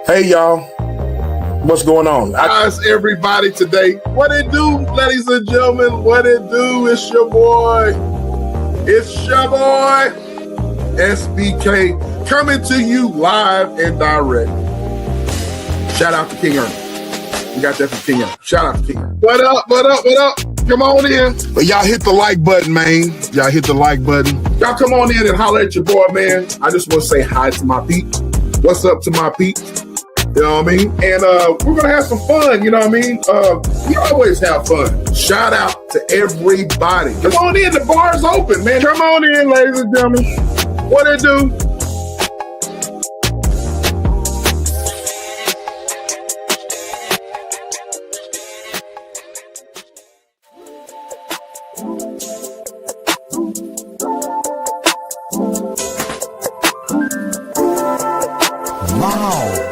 Hey, y'all. What's going on? How's everybody today? What it do, ladies and gentlemen? What it do? It's your boy. It's your boy, SBK, coming to you live and direct. Shout out to King Ernest. We got that from King Ernest. Shout out to King Ernest. What up, what up, what up? Come on in. But y'all hit the like button, man. Y'all hit the like button. Y'all come on in and holler at your boy, man. I just want to say hi to my peeps. What's up to my peeps? You know what I mean? And we're going to have some fun, you know what I mean? We always have fun. Shout out to everybody. Come on in, the bar's open, man. Come on in, ladies and gentlemen. What it do? Wow.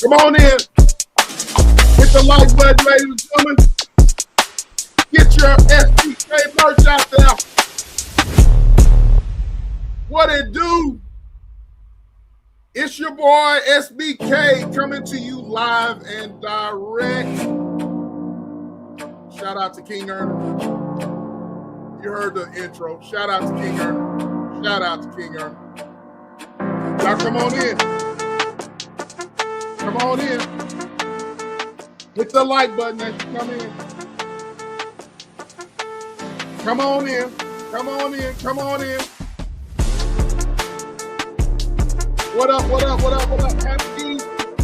Come on in. Hit the like button, ladies and gentlemen. Get your SBK merch out there. What it do? It's your boy SBK coming to you live and direct. Shout out to King Earner. You heard the intro. Shout out to King Earner. Shout out to King Earner. Y'all come on in. Come on in. Hit the like button as you come in. Come on in. Come on in. Come on in. What up, what up, what up, what up?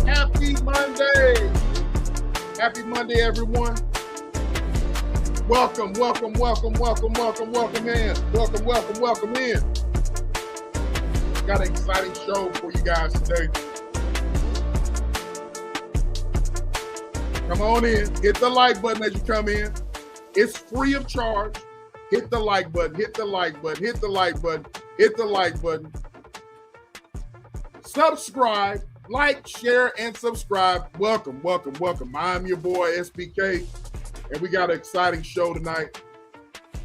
Happy Monday. Happy Monday, everyone. Welcome, welcome, welcome, welcome, welcome, welcome in. Welcome, welcome, welcome in. Got an exciting show for you guys today. Come on in. Hit the like button as you come in. It's free of charge. Hit the like button. Hit the like button. Hit the like button. Hit the like button. Subscribe, like, share, and subscribe. Welcome, welcome, welcome. I'm your boy, SBK, and we got an exciting show tonight,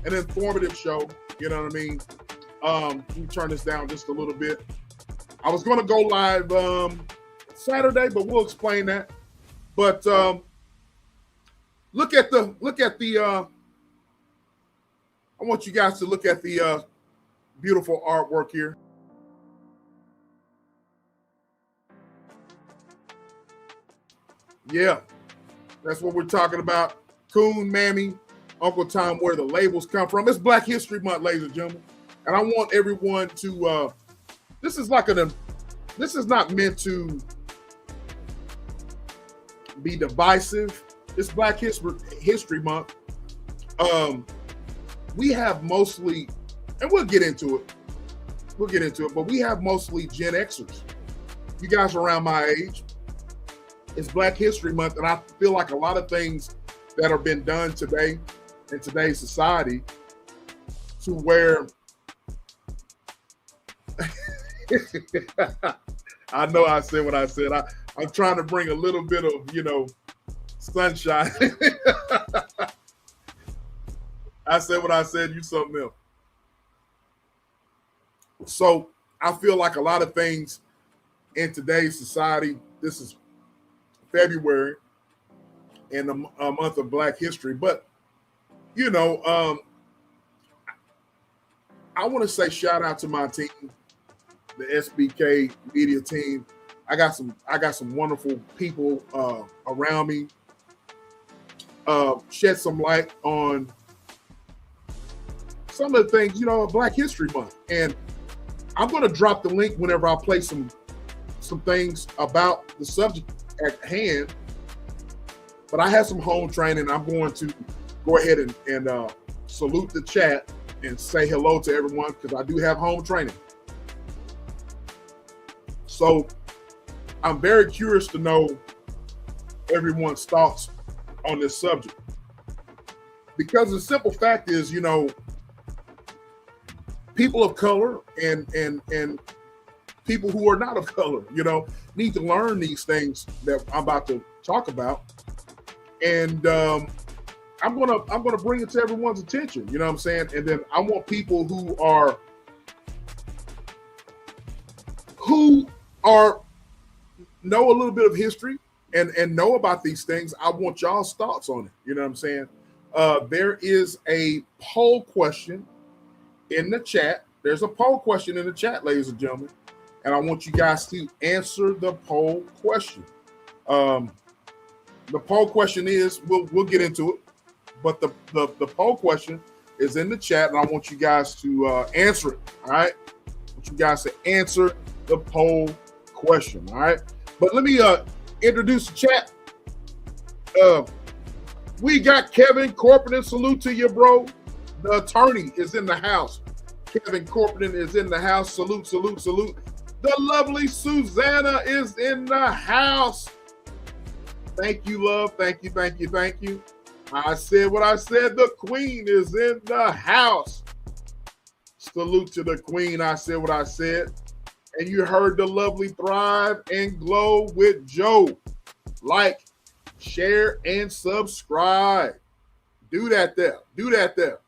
an informative show, you know what I mean? Let me turn this down just a little bit. I was going to go live Saturday, but we'll explain that. But look at the, I want you guys to look at the beautiful artwork here. Yeah, that's what we're talking about. Coon, Mammy, Uncle Tom, where the labels come from. It's Black History Month, ladies and gentlemen. And I want everyone to, this is not meant to be divisive. It's Black History Month. We have mostly, and we'll get into it, but we have mostly Gen Xers. You guys are around my age. It's Black History Month, and I feel like a lot of things that have been done today in today's society to where I know I said what I said. I'm trying to bring a little bit of, sunshine. I said what I said, you something else. So I feel like a lot of things in today's society, this is February and a month of Black History. But, I want to say shout out to my team, the SBK Media team. I got some wonderful people around me. Shed some light on some of the things, Black History Month. And I'm going to drop the link whenever I play some things about the subject at hand, but I have some home training. I'm going to go ahead and salute the chat and say hello to everyone because I do have home training. So I'm very curious to know everyone's thoughts on this subject, because the simple fact is, people of color and people who are not of color, need to learn these things that I'm about to talk about. And I'm gonna bring it to everyone's attention, you know what I'm saying? And then I want people who know a little bit of history and know about these things. I want y'all's thoughts on it, you know what I'm saying? There is a poll question in the chat. There's a poll question in the chat, ladies and gentlemen. And I want you guys to answer the poll question. The poll question is, we'll get into it, but the poll question is in the chat, and I want you guys to answer it. All right, I want you guys to answer the poll question. All right, but let me introduce the chat. We got Kevin Corporan. Salute to you, bro. The attorney is in the house. Kevin Corporan is in the house. Salute, salute, salute. The lovely Susanna is in the house. Thank you, love. Thank you, thank you, thank you. I said what I said. The queen is in the house. Salute to the queen. I said what I said. and you heard the lovely Thrive and Glow with Joe. Like, share, and subscribe. Do that there. Do that there.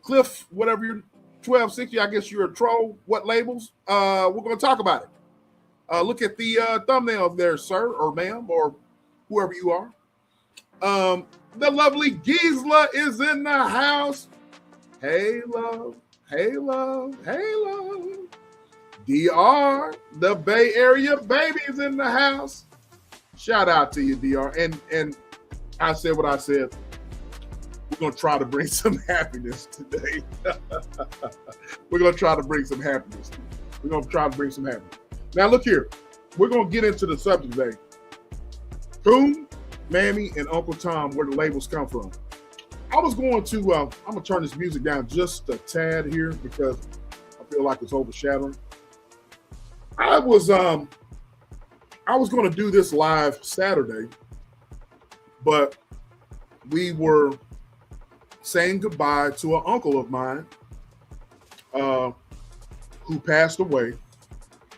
Cliff, whatever you're 1260, I guess you're a troll. What labels? We're gonna talk about it. Look at the thumbnail there, sir or ma'am, or whoever you are. The lovely Gisela is in the house. Hey love, hey love, hey love. DR, the Bay Area baby's in the house. Shout out to you, DR. And I said what I said. We're gonna try to bring some happiness today. We're gonna try to bring some happiness. We're gonna try to bring some happiness. Now look here. We're gonna get into the subject today. Coon, Mammy, and Uncle Tom, where the labels come from. I was going to, I'm gonna turn this music down just a tad here because I feel like it's overshadowing. I was going to do this live Saturday, but we were saying goodbye to an uncle of mine who passed away,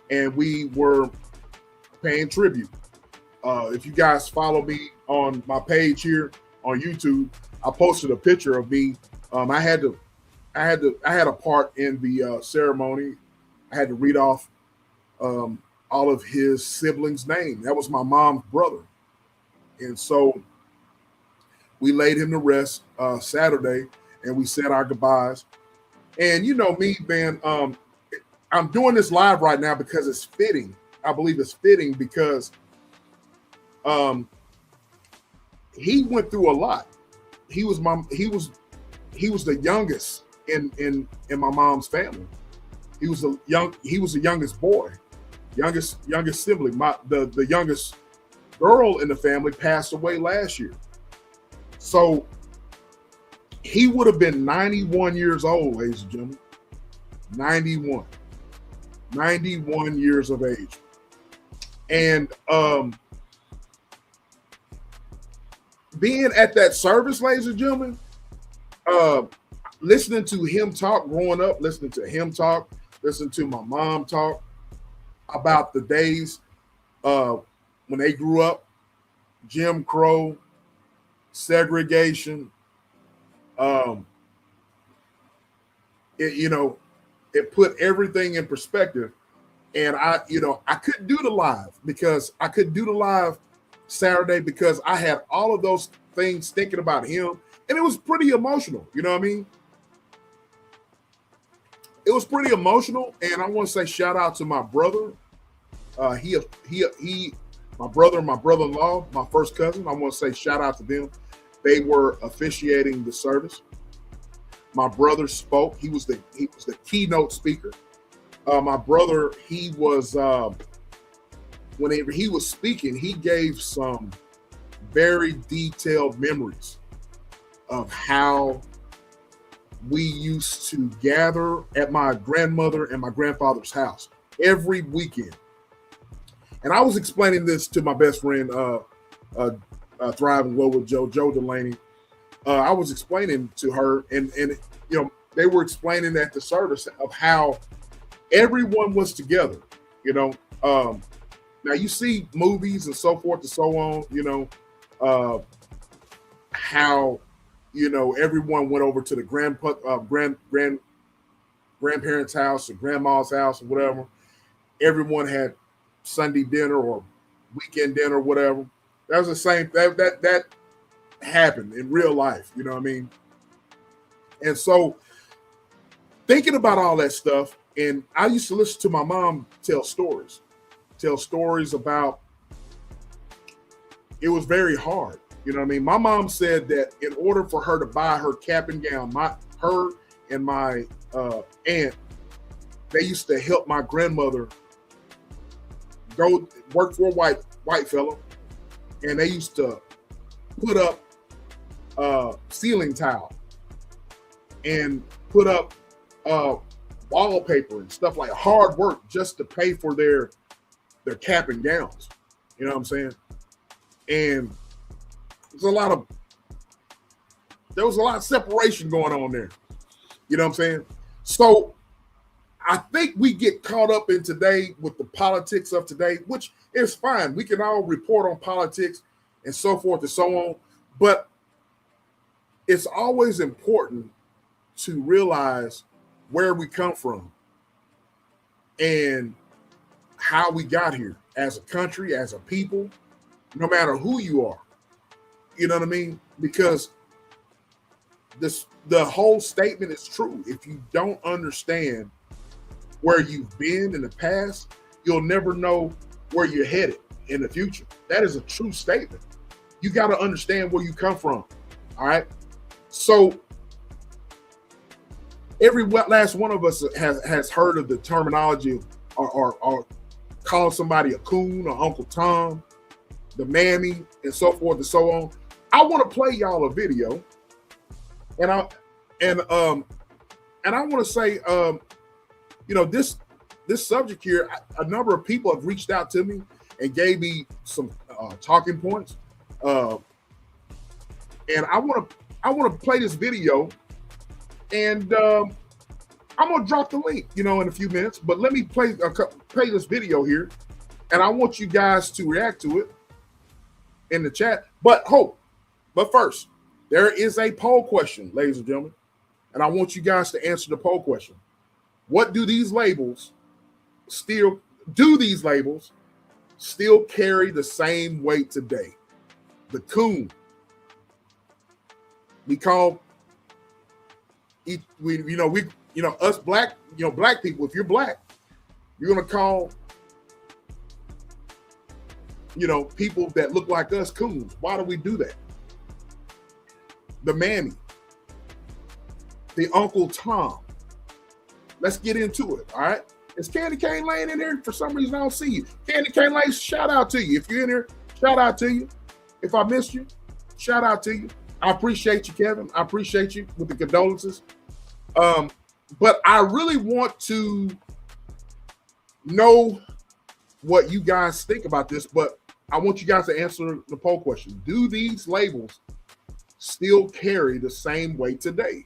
and we were paying tribute. If you guys follow me on my page here on YouTube, I posted a picture of me. I had a part in the ceremony. I had to read off all of his siblings' name. That was my mom's brother. And so we laid him to rest Saturday, and we said our goodbyes. And you know me, man, I'm doing this live right now because it's fitting. I believe it's fitting because he went through a lot. He was the youngest in my mom's family. He was the youngest boy. Youngest sibling. The youngest girl in the family passed away last year. So he would have been 91 years old, ladies and gentlemen. 91 years of age. And being at that service, ladies and gentlemen, listening to him talk growing up, listening to my mom talk about the days when they grew up, Jim Crow, segregation. It put everything in perspective. And I couldn't do the live Saturday because I had all of those things thinking about him, and it was pretty emotional. You know what I mean? It was pretty emotional, and I want to say shout out to my brother. My brother and my brother-in-law, my first cousin. I want to say shout out to them. They were officiating the service. My brother spoke. He was the keynote speaker. My brother, he was whenever he was speaking, he gave some very detailed memories of how we used to gather at my grandmother and my grandfather's house every weekend. And I was explaining this to my best friend, Thrive and Glow with Joe Delaney. I was explaining to her, and they were explaining at the service of how everyone was together. Now you see movies and so forth and so on. How everyone went over to the grandparents' house or grandma's house or whatever. Everyone had Sunday dinner or weekend dinner or whatever. That was the same. That happened in real life. You know what I mean? And so thinking about all that stuff, and I used to listen to my mom tell stories about it was very hard. You know what I mean? My mom said that in order for her to buy her cap and gown, her and my aunt, they used to help my grandmother go work for a white fella, and they used to put up ceiling tile and put up wallpaper and stuff, like hard work just to pay for their cap and gowns. You know what I'm saying? And there was a lot of separation going on there. You know what I'm saying? So I think we get caught up in today with the politics of today, which is fine. We can all report on politics and so forth and so on. But it's always important to realize where we come from and how we got here as a country, as a people, no matter who you are. You know what I mean? Because the whole statement is true. If you don't understand where you've been in the past, you'll never know where you're headed in the future. That is a true statement. You got to understand where you come from. All right. So every last one of us has heard of the terminology or call somebody a coon or Uncle Tom, the Mammy, and so forth and so on. I want to play y'all a video, and I want to say, you know, this subject here, a number of people have reached out to me and gave me some talking points, and I want to play this video, and I'm gonna drop the link, you know, in a few minutes. But let me play this video here, and I want you guys to react to it in the chat. But first, there is a poll question, ladies and gentlemen, and I want you guys to answer the poll question. What do these labels still carry the same weight today? The Coon. We call us black, black people. If you're black, you're gonna call, people that look like us coons. Why do we do that? The Mammy, the Uncle Tom. Let's get into it. All right. Is Candy Cane Lane in there? For some reason, I don't see you. Candy Cane Lane, shout out to you. If you're in here, shout out to you. If I missed you, shout out to you. I appreciate you, Kevin. I appreciate you with the condolences. But I really want to know what you guys think about this, but I want you guys to answer the poll question. Do these labels still carry the same weight today?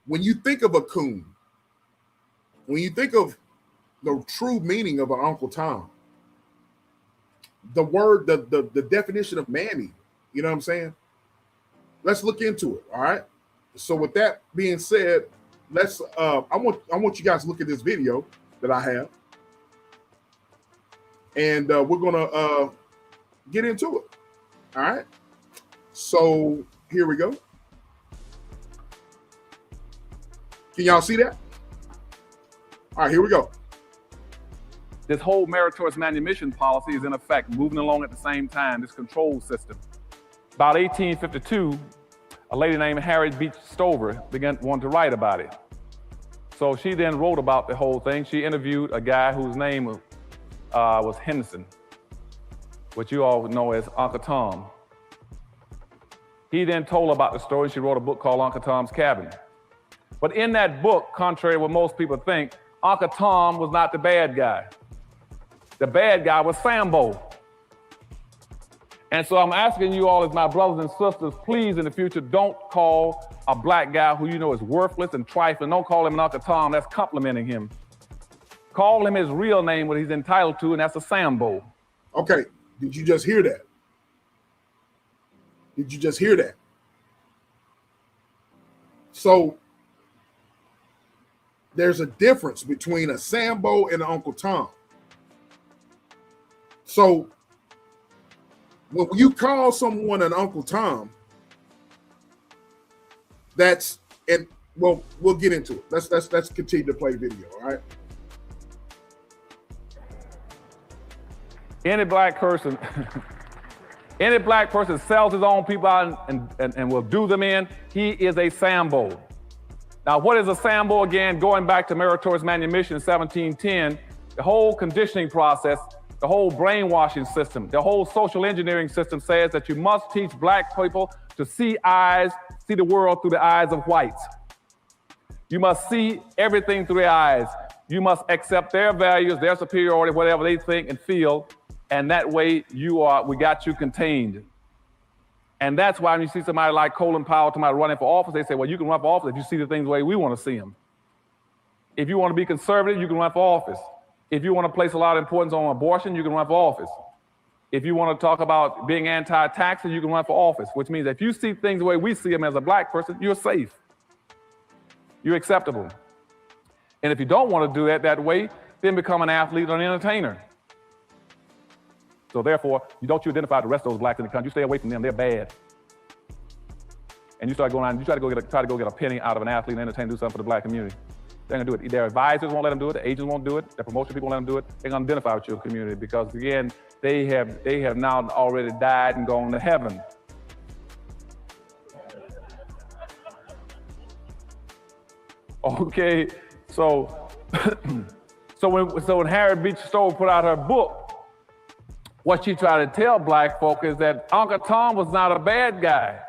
When you think of a coon, when you think of the true meaning of an Uncle Tom, the word, the definition of Mammy, you know what I'm saying? Let's look into it, all right? So with that being said, let's I want you guys to look at this video that I have, and we're gonna get into it. All right. So here we go. Can y'all see that? All right, here we go. This whole meritorious manumission policy is in effect, moving along at the same time, this control system. About 1852, a lady named Harriet Beach Stover wanted to write about it. So she then wrote about the whole thing. She interviewed a guy whose name was Henderson, which you all know as Uncle Tom. He then told about the story. She wrote a book called Uncle Tom's Cabin. But in that book, contrary to what most people think, Uncle Tom was not the bad guy. The bad guy was Sambo. And so I'm asking you all as my brothers and sisters, please in the future, don't call a black guy who you know is worthless and trifling. Don't call him an Uncle Tom, that's complimenting him. Call him his real name, what he's entitled to, and that's a Sambo. Okay, did you just hear that? Did you just hear that? So there's a difference between a Sambo and an Uncle Tom. So when you call someone an Uncle Tom, we'll get into it. Let's continue to play video, all right? Any black person sells his own people out and will do them in, he is a Sambo. Now, what is a Sambo again? Going back to meritorious manumission in 1710, the whole conditioning process, the whole brainwashing system, the whole social engineering system says that you must teach black people to see the world through the eyes of whites. You must see everything through their eyes. You must accept their values, their superiority, whatever they think and feel, and that way we got you contained. And that's why when you see somebody like Colin Powell, somebody running for office, they say, well, you can run for office if you see the things the way we want to see them. If you want to be conservative, you can run for office. If you want to place a lot of importance on abortion, you can run for office. If you want to talk about being anti-taxes, you can run for office, which means if you see things the way we see them as a black person, you're safe. You're acceptable. And if you don't want to do that way, then become an athlete or an entertainer. So therefore, you identify the rest of those blacks in the country. You stay away from them. They're bad. And you start going on. You try to go get a penny out of an athlete and entertainer, do something for the black community. They're gonna do it. Their advisors won't let them do it. The agents won't do it. Their promotion people won't let them do it. They're gonna identify with your community because again, they have now already died and gone to heaven. Okay, so when Harriet Beecher Stowe put out her book, what she tried to tell black folk is that Uncle Tom was not a bad guy.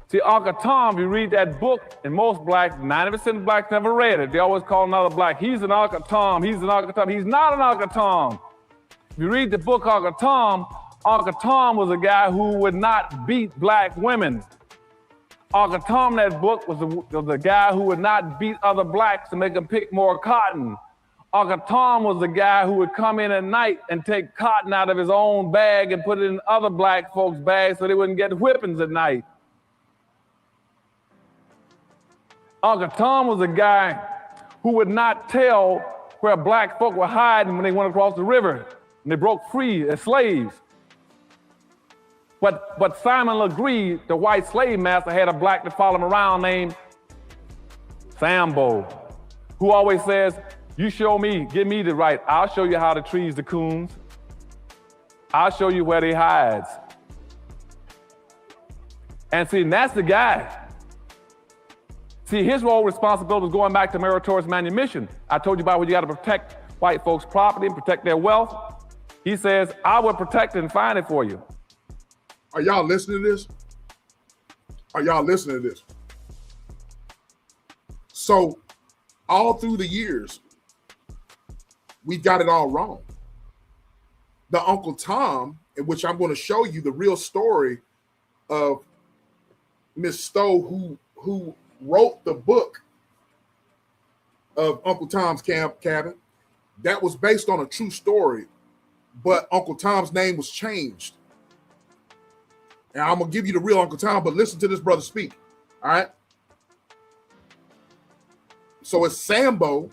See, Uncle Tom, you read that book, and most blacks, 90% of blacks never read it. They always call another black, he's an Uncle Tom, he's an Uncle Tom. He's not an Uncle Tom. If you read the book Uncle Tom was a guy who would not beat black women. Uncle Tom, that book, was the guy who would not beat other blacks to make them pick more cotton. Uncle Tom was the guy who would come in at night and take cotton out of his own bag and put it in other black folks' bags so they wouldn't get whippings at night. Uncle Tom was a guy who would not tell where black folk were hiding when they went across the river and they broke free as slaves. But Simon Legree, the white slave master, had a black that followed him around named Sambo, who always says, you show me, give me the right, I'll show you how to trees the coons. I'll show you where they hides. And see, that's the guy. See, his role responsibility is going back to meritorious manumission. I told you about when you got to protect white folks' property and protect their wealth. He says, I will protect it and find it for you. Are y'all listening to this? Are y'all listening to this? So all through the years, we got it all wrong. The Uncle Tom, in which I'm going to show you the real story of Miss Stowe, who wrote the book of Uncle Tom's Cabin, that was based on a true story, but Uncle Tom's name was changed. And I'm going to give you the real Uncle Tom, but listen to this brother speak, all right? So it's Sambo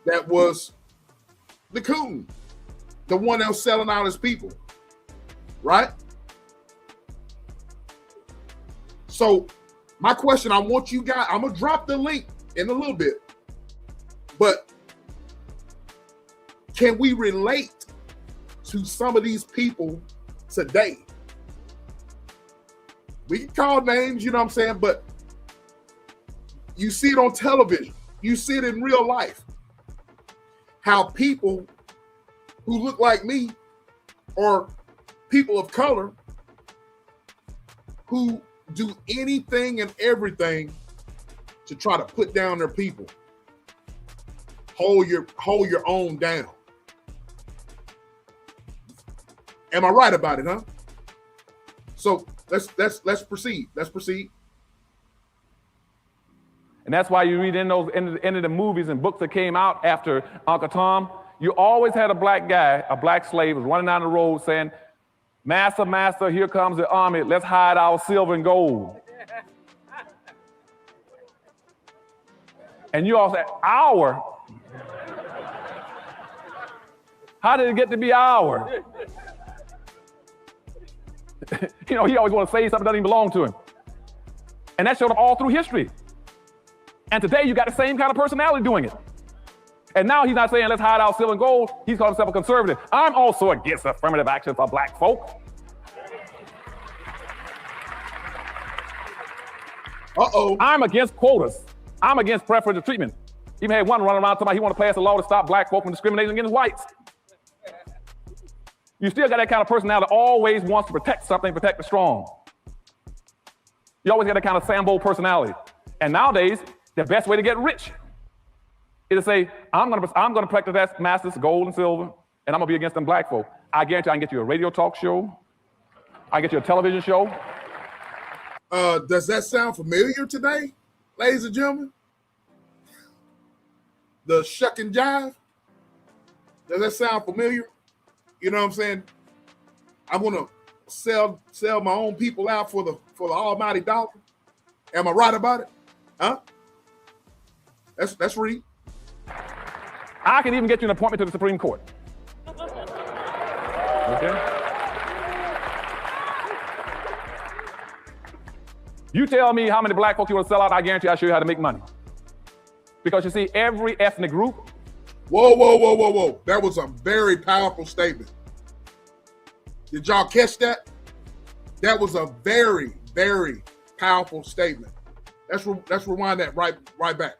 that was the coon, the one that was selling out his people, right? So my question, I want you guys, I'm going to drop the link in a little bit, but can we relate to some of these people today? We can call names, you know what I'm saying? But you see it on television. You see it in real life. How people who look like me or people of color who do anything and everything to try to put down their people. Hold your own down. Am I right about it, huh? So let's proceed. Let's proceed. And that's why you read in the movies and books that came out after Uncle Tom, you always had a black guy, a black slave, was running down the road saying, Master, master, here comes the army. Let's hide our silver and gold. And you all said, our? How did it get to be our? You know, he always want to say something that doesn't even belong to him. And that showed up all through history. And today you got the same kind of personality doing it. And now he's not saying let's hide our silver and gold. He's called himself a conservative. I'm also against affirmative action for black folk. Uh-oh. I'm against quotas. I'm against preferential treatment. Even had one running around talking about he want to pass a law to stop black folk from discriminating against whites. You still got that kind of personality that always wants to protect something, protect the strong. You always got that kind of Sambo personality. And nowadays, the best way to get rich is to say, I'm gonna protect the masters, gold and silver, and I'm gonna be against them black folk. I guarantee I can get you a radio talk show. I can get you a television show. Does that sound familiar today, ladies and gentlemen? the shuck and jive. Does that sound familiar? You know what I'm saying? I want to sell my own people out for the almighty dollar. Am I right about it? Huh? That's read. I can even get you an appointment to the Supreme Court. Okay? You tell me how many black folks you want to sell out, I guarantee I'll show you how to make money. Because you see, every ethnic group. Whoa. That was a very powerful statement. Did y'all catch that? That was a very, very powerful statement. Let's rewind that right back.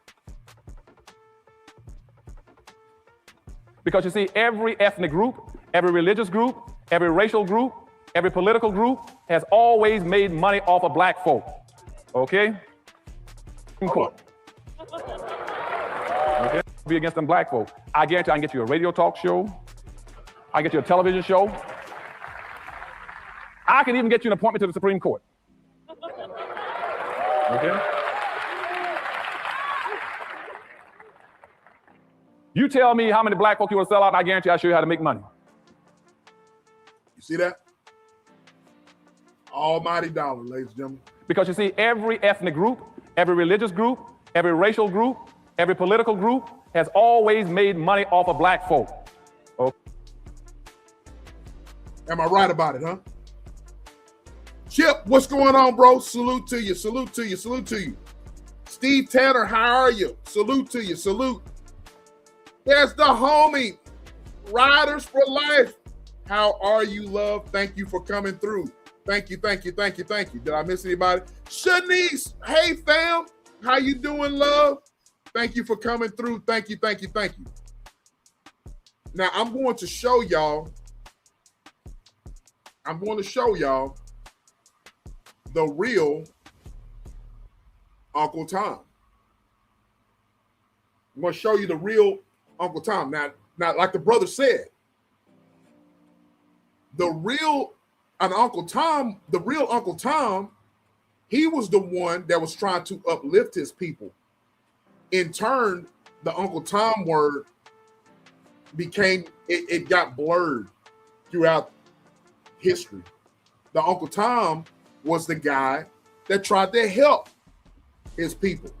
Because you see, every ethnic group, every religious group, every racial group, every political group has always made money off of black folk. Okay? Okay. Be against them black folk. I guarantee I can get you a radio talk show. I can get you a television show. I can even get you an appointment to the Supreme Court. Okay? You tell me how many black folk you want to sell out, I guarantee I'll show you how to make money. You see that? Almighty dollar, ladies and gentlemen. Because you see, every ethnic group, every religious group, every racial group, every political group has always made money off of black folk. Okay. Am I right about it, huh? Chip, what's going on, bro? Salute to you, salute to you, salute to you. Steve Tanner, how are you? Salute to you, salute. There's the homie, Riders for Life. How are you, love? Thank you for coming through. Thank you. Did I miss anybody? Shanice, hey fam, how you doing, love? Thank you for coming through. Thank you. Now I'm going to show y'all the real Uncle Tom. I'm going to show you the real Uncle Tom. Now, like the brother said, the real Uncle Tom, he was the one that was trying to uplift his people. In turn, the Uncle Tom word it got blurred throughout history. The Uncle Tom was the guy that tried to help his people.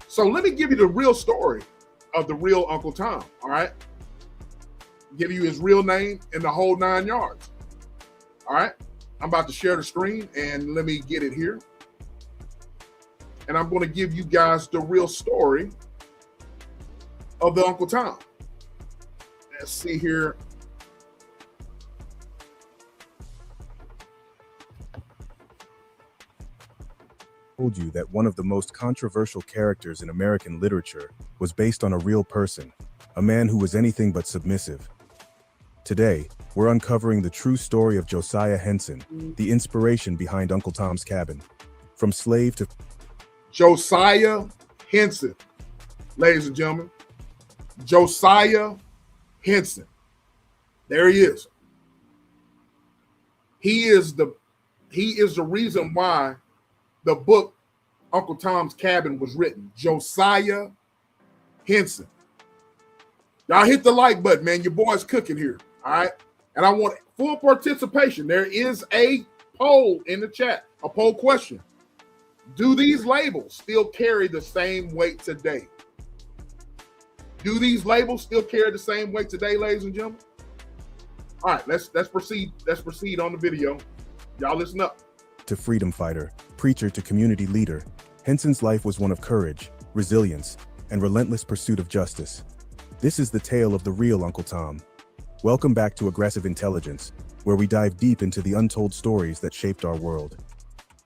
So let me give you the real story of the real Uncle Tom, all right? Give you his real name and the whole 9 yards. All right, I'm about to share the screen and let me get it here. And I'm going to give you guys the real story of the Uncle Tom. Let's see here. Told you that one of the most controversial characters in American literature was based on a real person, a man who was anything but submissive. Today, we're uncovering the true story of Josiah Henson, the inspiration behind Uncle Tom's Cabin. From slave to... Josiah Henson, ladies and gentlemen. Josiah Henson. There he is. He is the reason why the book Uncle Tom's Cabin was written. Josiah Henson. Y'all hit the like button, man. Your boy's cooking here. All right. And I want full participation. There is a poll in the chat, a poll question. Do these labels still carry the same weight today? Do these labels still carry the same weight today, ladies and gentlemen? All right, let's proceed. Let's proceed on the video. Y'all listen up. To freedom fighter, preacher to community leader, Henson's life was one of courage, resilience, and relentless pursuit of justice. This is the tale of the real Uncle Tom. Welcome back to Aggressive Intelligence, where we dive deep into the untold stories that shaped our world.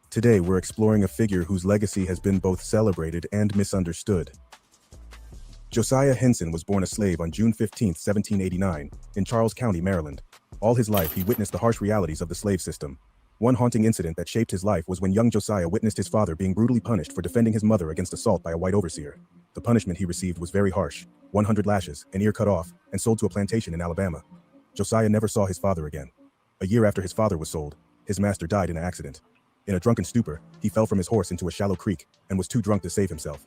Today, we're exploring a figure whose legacy has been both celebrated and misunderstood. Josiah Henson was born a slave on June 15, 1789, in Charles County, Maryland. All his life, he witnessed the harsh realities of the slave system. One haunting incident that shaped his life was when young Josiah witnessed his father being brutally punished for defending his mother against assault by a white overseer. The punishment he received was very harsh: 100 lashes, an ear cut off, and sold to a plantation in Alabama. Josiah never saw his father again. A year after his father was sold, his master died in an accident. In a drunken stupor, he fell from his horse into a shallow creek and was too drunk to save himself.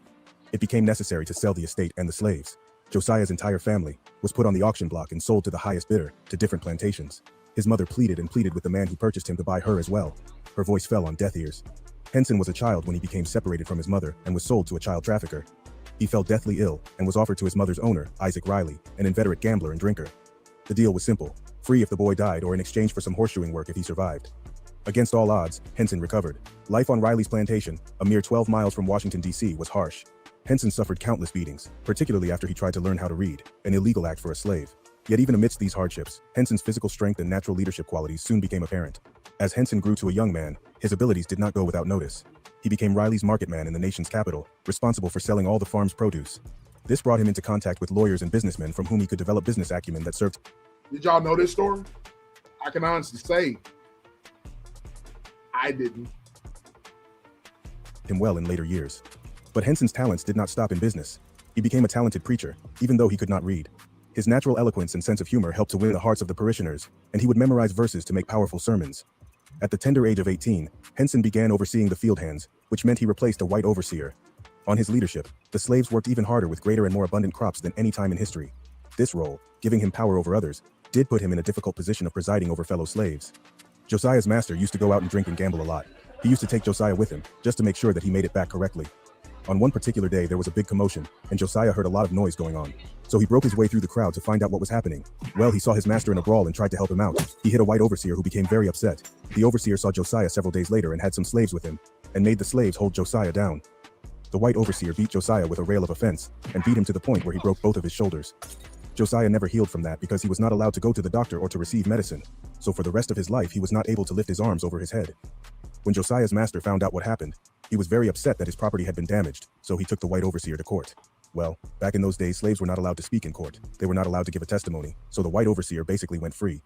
It became necessary to sell the estate and the slaves. Josiah's entire family was put on the auction block and sold to the highest bidder to different plantations. His mother pleaded and pleaded with the man who purchased him to buy her as well. Her voice fell on deaf ears. Henson was a child when he became separated from his mother and was sold to a child trafficker. He fell deathly ill and was offered to his mother's owner, Isaac Riley, an inveterate gambler and drinker. The deal was simple: free if the boy died or in exchange for some horseshoeing work if he survived. Against all odds, Henson recovered. Life on Riley's plantation, a mere 12 miles from Washington, D.C., was harsh. Henson suffered countless beatings, particularly after he tried to learn how to read, an illegal act for a slave. Yet even amidst these hardships, Henson's physical strength and natural leadership qualities soon became apparent. As Henson grew to a young man, his abilities did not go without notice. He became Riley's market man in the nation's capital, responsible for selling all the farm's produce. This brought him into contact with lawyers and businessmen from whom he could develop business acumen that served. Did y'all know this story? I can honestly say I didn't. Him well in later years. But Henson's talents did not stop in business. He became a talented preacher, even though he could not read. His natural eloquence and sense of humor helped to win the hearts of the parishioners, and he would memorize verses to make powerful sermons. At the tender age of 18, Henson began overseeing the field hands, which meant he replaced a white overseer. On his leadership, the slaves worked even harder with greater and more abundant crops than any time in history. This role, giving him power over others, did put him in a difficult position of presiding over fellow slaves. Josiah's master used to go out and drink and gamble a lot. He used to take Josiah with him, just to make sure that he made it back correctly. On one particular day, there was a big commotion, and Josiah heard a lot of noise going on. So he broke his way through the crowd to find out what was happening. Well, he saw his master in a brawl and tried to help him out. He hit a white overseer who became very upset. The overseer saw Josiah several days later and had some slaves with him, and made the slaves hold Josiah down. The white overseer beat Josiah with a rail of a fence, and beat him to the point where he broke both of his shoulders. Josiah never healed from that because he was not allowed to go to the doctor or to receive medicine. So for the rest of his life, he was not able to lift his arms over his head. When Josiah's master found out what happened, he was very upset that his property had been damaged, so he took the white overseer to court. Well, back in those days, slaves were not allowed to speak in court. They were not allowed to give a testimony, so the white overseer basically went free.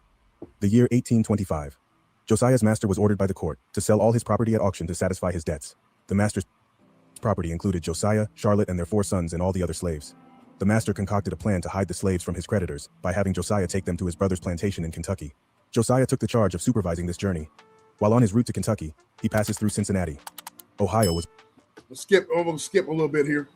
The year 1825. Josiah's master was ordered by the court to sell all his property at auction to satisfy his debts. The master's property included Josiah, Charlotte, and their 4 sons and all the other slaves. The master concocted a plan to hide the slaves from his creditors by having Josiah take them to his brother's plantation in Kentucky. Josiah took the charge of supervising this journey. While on his route to Kentucky, he passes through Cincinnati. Ohio was... I'm going to skip a little bit here.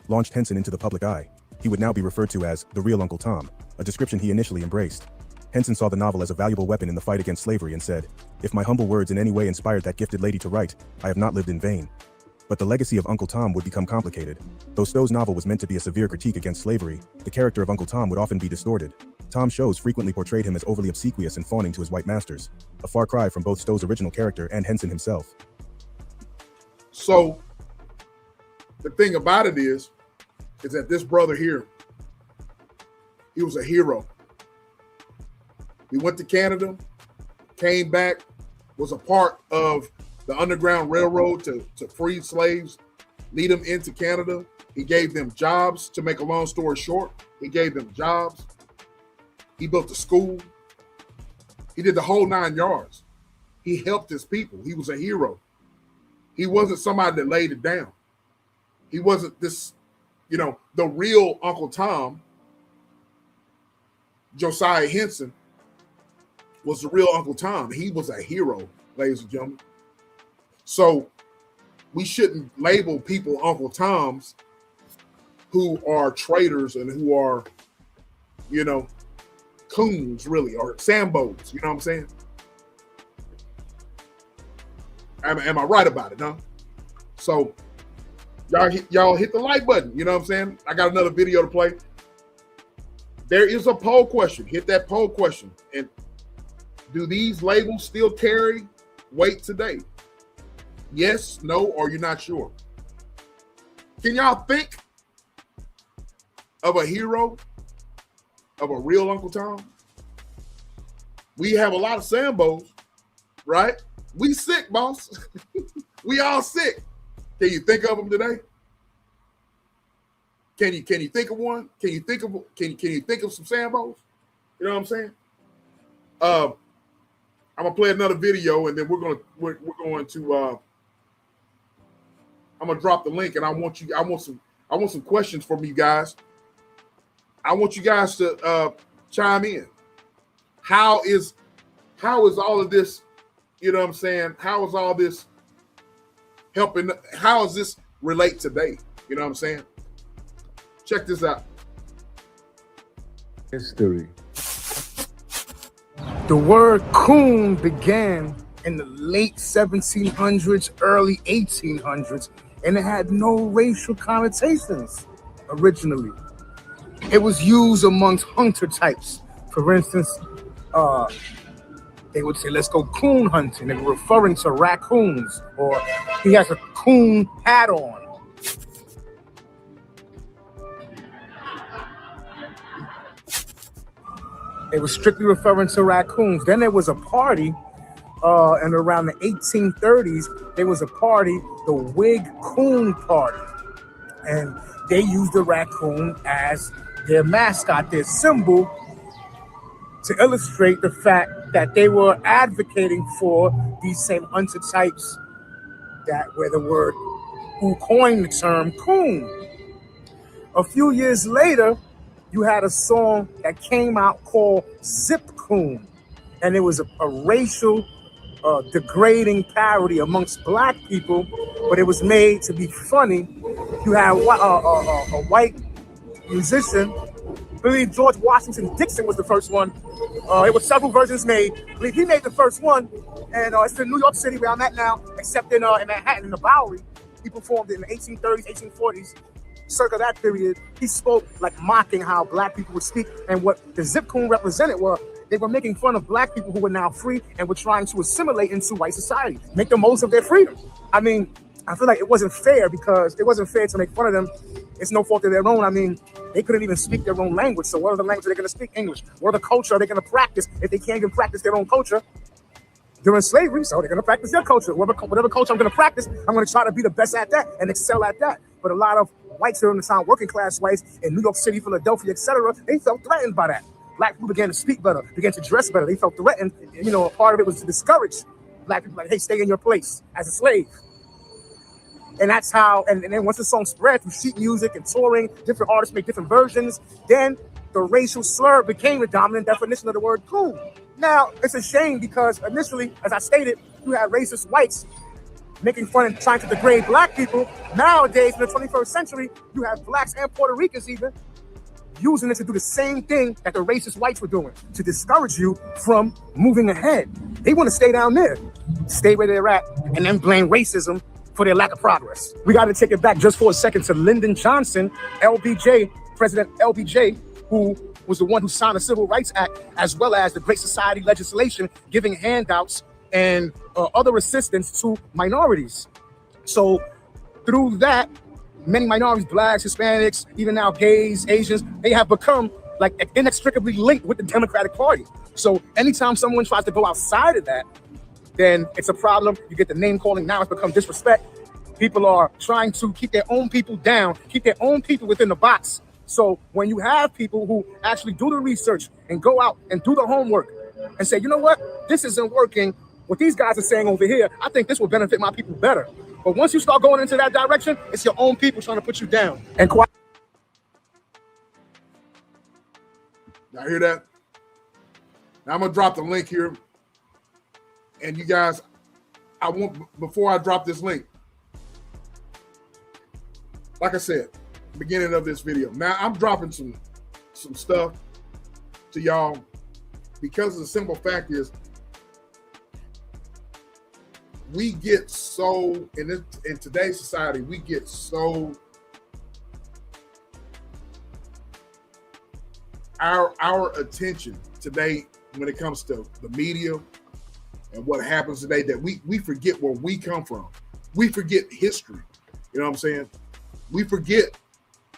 Launched Henson into the public eye. He would now be referred to as the real Uncle Tom, a description he initially embraced. Henson saw the novel as a valuable weapon in the fight against slavery and said, "If my humble words in any way inspired that gifted lady to write, I have not lived in vain." But the legacy of Uncle Tom would become complicated. Though Stowe's novel was meant to be a severe critique against slavery, the character of Uncle Tom would often be distorted. Tom shows frequently portrayed him as overly obsequious and fawning to his white masters, a far cry from both Stowe's original character and Henson himself. So the thing about it is that this brother here, he was a hero. He went to Canada, came back, was a part of the Underground Railroad to free slaves, lead them into Canada. He gave them jobs. To make a long story short, he gave them jobs. He built a school. He did the whole 9 yards. He helped his people. He was a hero. He wasn't somebody that laid it down. He wasn't this, the real Uncle Tom. Josiah Henson was the real Uncle Tom. He was a hero, ladies and gentlemen. So we shouldn't label people Uncle Toms who are traitors and who are, coons, really, or Sambos. You know what I'm saying? Am I right about it, huh? So y'all hit the like button. You know what I'm saying? I got another video to play. There is a poll question. Hit that poll question. And do these labels still carry weight today? Yes, no, or you're not sure? Can y'all think of a hero, of a real Uncle Tom? We have a lot of Sambos, right? We sick, boss. We all sick. Can you think of them today? Can you think of one? Can you think of some Sambos? You know what I'm saying? I'm gonna play another video, and then we're going to I'm gonna drop the link, and I want some questions from you guys. I want you guys to chime in. How is all of this, you know what I'm saying? How is all this helping? How does this relate today? You know what I'm saying? Check this out. History. The word coon began in the late 1700s, early 1800s, and it had no racial connotations originally. It was used amongst hunter types. For instance, they would say, let's go coon hunting. They were referring to raccoons, or he has a coon hat on. They were strictly referring to raccoons. Then there was a party, and around the 1830s, there was a party, the Whig Coon Party. And they used the raccoon as their mascot, their symbol, to illustrate the fact that they were advocating for these same hunter types that were the word who coined the term coon. A few years later, you had a song that came out called Zip Coon, and it was a racial degrading parody amongst black people, but it was made to be funny. You had a white musician, I believe George Washington Dixon was the first one. It was several versions made. I believe he made the first one, and it's in New York City where I'm at now, except in Manhattan, in the Bowery. He performed it in the 1830s, 1840s. Circa that period, he spoke like mocking how black people would speak, and what the Zip Coon represented were they were making fun of black people who were now free and were trying to assimilate into white society, make the most of their freedom. I mean, I feel like it wasn't fair because it wasn't fair to make fun of them. It's no fault of their own. I mean, they couldn't even speak their own language. So what are the language they're going to speak? English. What are the culture are they going to practice if they can't even practice their own culture during slavery? So they're going to practice their culture. Whatever culture I'm going to practice, I'm going to try to be the best at that and excel at that. But a lot of whites during the time, working class whites in New York City, Philadelphia, etc., they felt threatened by that. Black people began to speak better, began to dress better. They felt threatened. You know, a part of it was to discourage black people, like, hey, stay in your place as a slave. And that's how, and then once the song spread through sheet music and touring, different artists make different versions, then the racial slur became the dominant definition of the word coon. Now, it's a shame because initially, as I stated, you had racist whites making fun and trying to degrade black people. Nowadays, in the 21st century, you have blacks and Puerto Ricans even using it to do the same thing that the racist whites were doing, to discourage you from moving ahead. They want to stay down there, stay where they're at, and then blame racism for their lack of progress. We got to take it back just for a second to Lyndon Johnson, LBJ, President LBJ, who was the one who signed the Civil Rights Act, as well as the Great Society legislation, giving handouts and other assistance to minorities. So through that, many minorities, blacks, Hispanics, even now gays, Asians, they have become like inextricably linked with the Democratic Party. So anytime someone tries to go outside of that, then it's a problem. You get the name calling. Now it's become disrespect. People are trying to keep their own people down, keep their own people within the box. So when you have people who actually do the research and go out and do the homework and say, you know what, this isn't working. What these guys are saying over here, I think this will benefit my people better. But once you start going into that direction, it's your own people trying to put you down. And y'all hear that? Now I'm gonna drop the link here. And you guys, I want, before I drop this link, like I said, beginning of this video, now I'm dropping some stuff to y'all because the simple fact is we get so, in today's society, we get so, our attention today when it comes to the media and what happens today, that we forget where we come from. We forget history. You know what I'm saying? We forget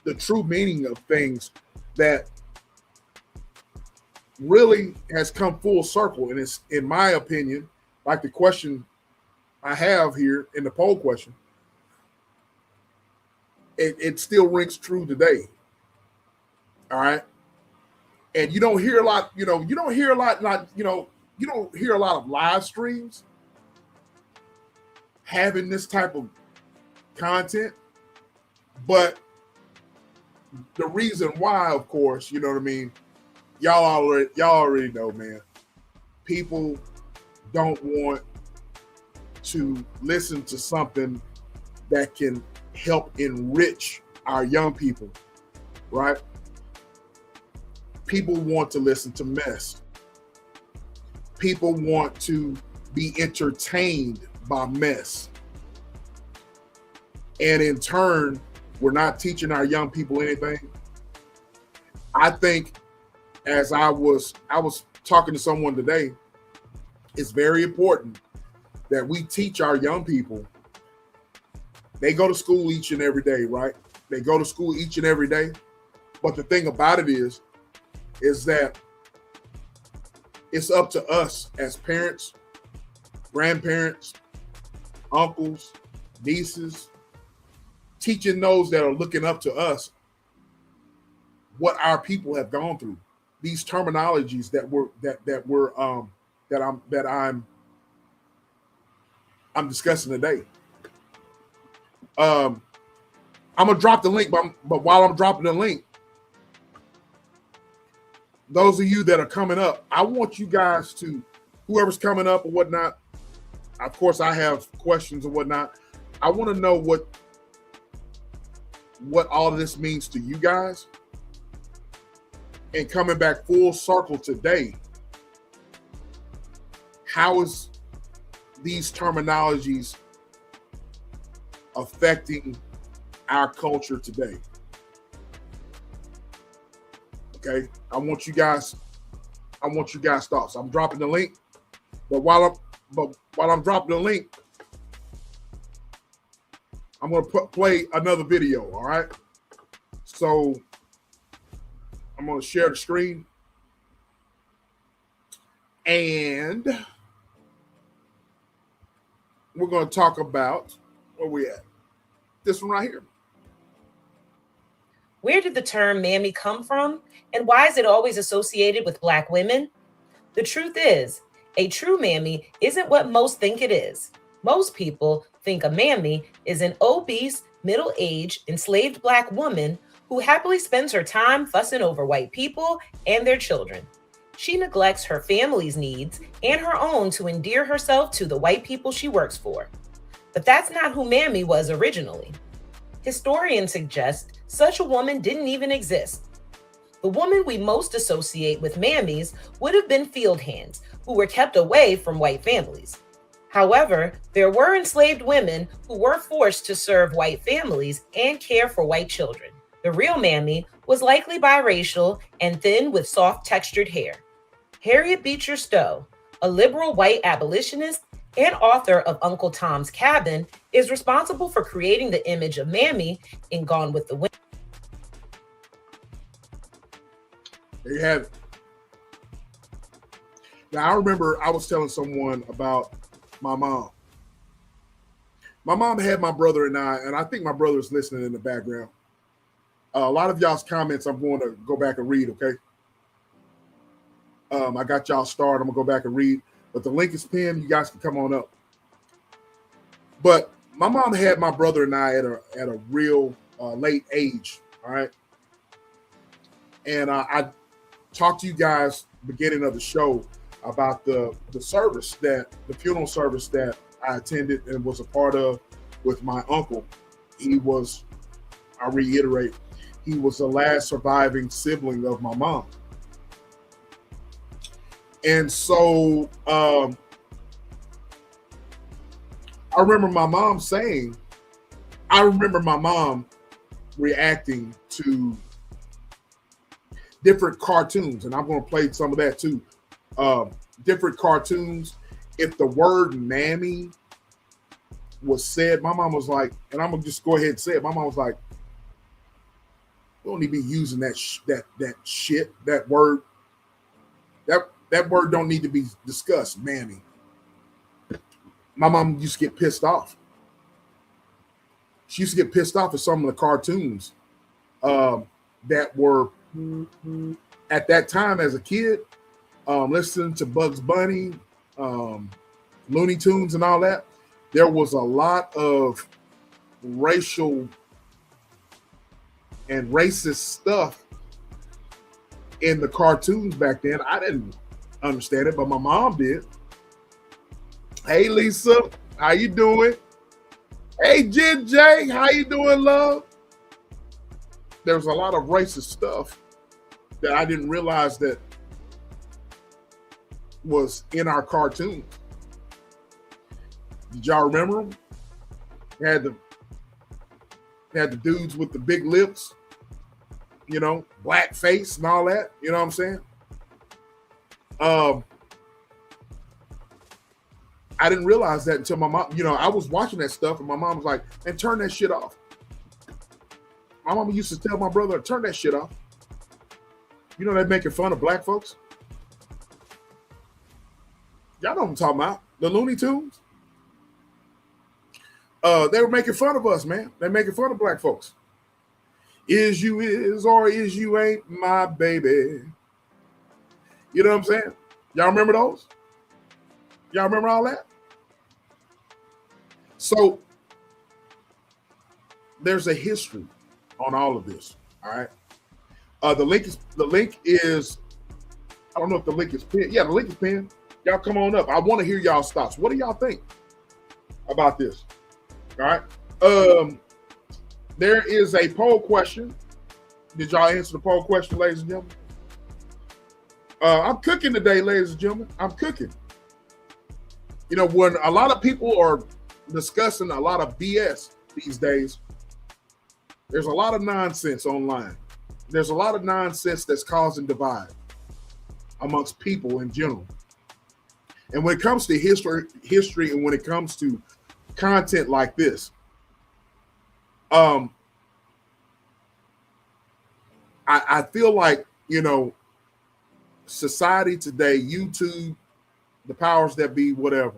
the true meaning of things that really has come full circle. And it's, in my opinion, like the question I have here in the poll question, it still rings true today. All right. And you don't hear a lot, you don't hear a lot, you don't hear a lot of live streams having this type of content, but the reason why, of course, you know what I mean, y'all already know, man. People don't want to listen to something that can help enrich our young people, right? People want to listen to mess. People want to be entertained by mess. And in turn, we're not teaching our young people anything. I think, as I was talking to someone today, it's very important that we teach our young people. They go to school each and every day, right? They go to school each and every day. But the thing about it is that it's up to us as parents, grandparents, uncles, nieces, teaching those that are looking up to us what our people have gone through. These terminologies I'm discussing today. I'm gonna drop the link, but while I'm dropping the link, those of you that are coming up, I want you guys to, whoever's coming up or whatnot, of course I have questions and whatnot. I want to know what all of this means to you guys. And coming back full circle today, how is these terminologies affecting our culture today? Okay, I want you guys' thoughts. I'm dropping the link, but while I'm dropping the link, I'm gonna play another video. All right, so I'm gonna share the screen, and we're gonna talk about where we at. This one right here. Where did the term Mammy come from, and why is it always associated with Black women? The truth is, a true Mammy isn't what most think it is. Most people think a Mammy is an obese, middle-aged, enslaved Black woman who happily spends her time fussing over white people and their children. She neglects her family's needs and her own to endear herself to the white people she works for. But that's not who Mammy was originally. Historians suggest such a woman didn't even exist. The woman we most associate with Mammies would have been field hands who were kept away from white families. However, there were enslaved women who were forced to serve white families and care for white children. The real Mammy was likely biracial and thin with soft textured hair. Harriet Beecher Stowe, a liberal white abolitionist and author of Uncle Tom's Cabin, is responsible for creating the image of Mammy in Gone with the Wind. There you have it. Now, I remember I was telling someone about my mom. My mom had my brother and I think my brother's listening in the background. A lot of y'all's comments I'm going to go back and read, okay? I got y'all started. I'm going to go back and read. But the link is pinned. You guys can come on up. But my mom had my brother and I at a real late age, all right? And I talked to you guys beginning of the show about the funeral service that I attended and was a part of with my uncle. He was, I reiterate, he was the last surviving sibling of my mom. And so I remember my mom reacting to different cartoons, and I'm going to play some of that too. Different cartoons. If the word Mammy was said, my mom was like, and I'm going to just go ahead and say it. My mom was like, "You don't need to be using that shit, that word. That word don't need to be discussed, Mammy." My mom used to get pissed off. She used to get pissed off at some of the cartoons that were, at that time as a kid, listening to Bugs Bunny, Looney Tunes and all that. There was a lot of racial and racist stuff in the cartoons back then. I didn't understand it, but my mom did. Hey, Lisa, how you doing? Hey, Jen J, how you doing, love? There's a lot of racist stuff that I didn't realize that was in our cartoons. Did y'all remember them? Had the dudes with the big lips, you know, black face and all that. You know what I'm saying? I didn't realize that until my mom, you know, I was watching that stuff and my mom was like, man, turn that shit off. My mama used to tell my brother, turn that shit off. You know, they're making fun of black folks. Y'all know what I'm talking about. The Looney Tunes. They were making fun of us, man. They're making fun of black folks. Is you is or is you ain't my baby. You know what I'm saying? Y'all remember those? Y'all remember all that? So there's a history on all of this. All right. The link is, I don't know if the link is pinned. Yeah, the link is pinned. Y'all come on up. I want to hear y'all's thoughts. What do y'all think about this? All right. There is a poll question. Did y'all answer the poll question, ladies and gentlemen? I'm cooking today, ladies and gentlemen. I'm cooking. You know, when a lot of people are discussing a lot of BS these days, there's a lot of nonsense online. There's a lot of nonsense that's causing divide amongst people in general. And when it comes to history, and when it comes to content like this, I feel like, you know, society today, YouTube, the powers that be, whatever,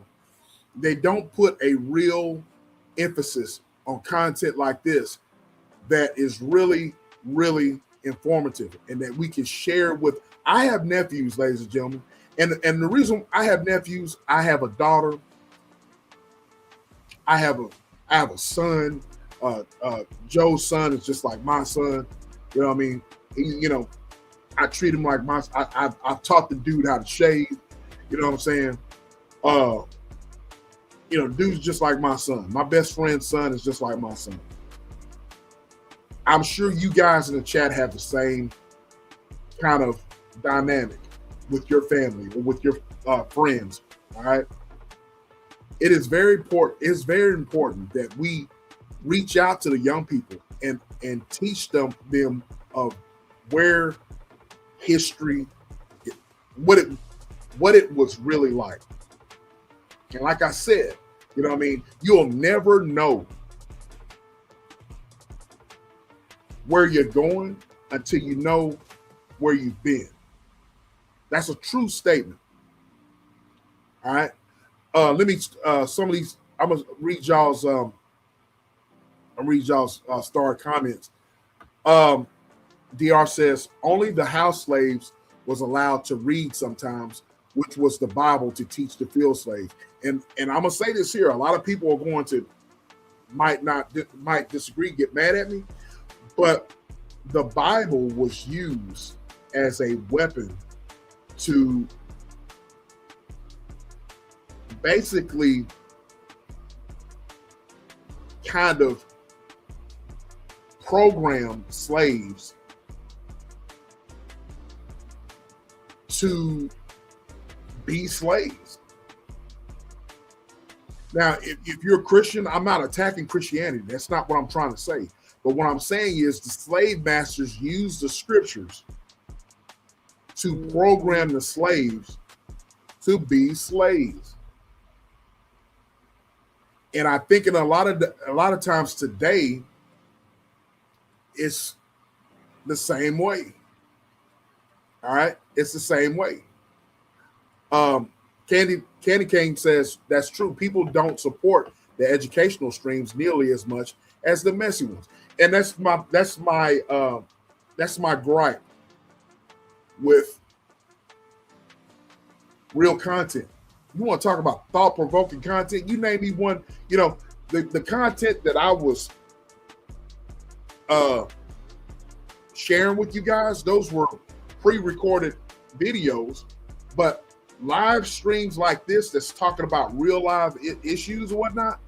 they don't put a real emphasis on content like this that is really, really informative and that we can share with. I have nephews, ladies and gentlemen, and the reason I have nephews, I have a daughter, I have a son. Joe's son is just like my son. You know what I mean? You know, I treat him like my. I've taught the dude how to shave. You know what I'm saying? You know, dude's just like my son. My best friend's son is just like my son. I'm sure you guys in the chat have the same kind of dynamic with your family or with your friends. All right. It is very important. It's very important that we reach out to the young people and teach them of where history, what it was really like. And like I said, you know what I mean? You'll never know where you're going until you know where you've been. That's a true statement. All right. Let me some of these. I'm gonna read y'all's. Star comments. Dr. says only the house slaves was allowed to read sometimes, which was the Bible to teach the field slaves. And I'm gonna say this here. A lot of people are going to might disagree, get mad at me, but the Bible was used as a weapon to basically kind of program slaves to be slaves. Now, if you're a Christian, I'm not attacking Christianity. That's not what I'm trying to say. But what I'm saying is the slave masters used the scriptures to program the slaves to be slaves. And I think in a lot of times today, it's the same way. All right, it's the same way. Candy Cane says that's true. People don't support the educational streams nearly as much as the messy ones, and that's my gripe with real content. You want to talk about thought-provoking content? You name me one. You know, the content that I was sharing with you guys, those were pre-recorded videos, but live streams like this that's talking about real live issues and whatnot,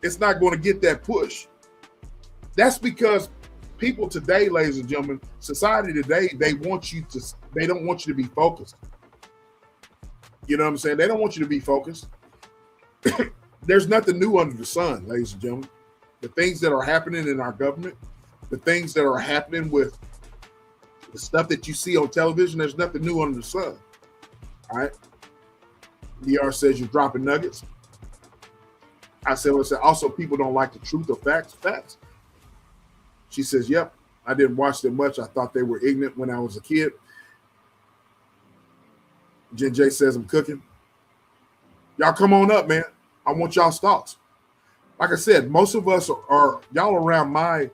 it's not going to get that push. That's because people today, ladies and gentlemen, society today, they don't want you to be focused. You know what I'm saying? They don't want you to be focused. There's nothing new under the sun, ladies and gentlemen. The things that are happening in our government, the things that are happening with the stuff that you see on television, there's nothing new under the sun. All right. DR says you're dropping nuggets. I said, well, also people don't like the truth or facts. Facts. She says, yep, I didn't watch them much. I thought they were ignorant when I was a kid. Jen J says I'm cooking. Y'all come on up, man. I want y'all's thoughts. Like I said, most of us are y'all around my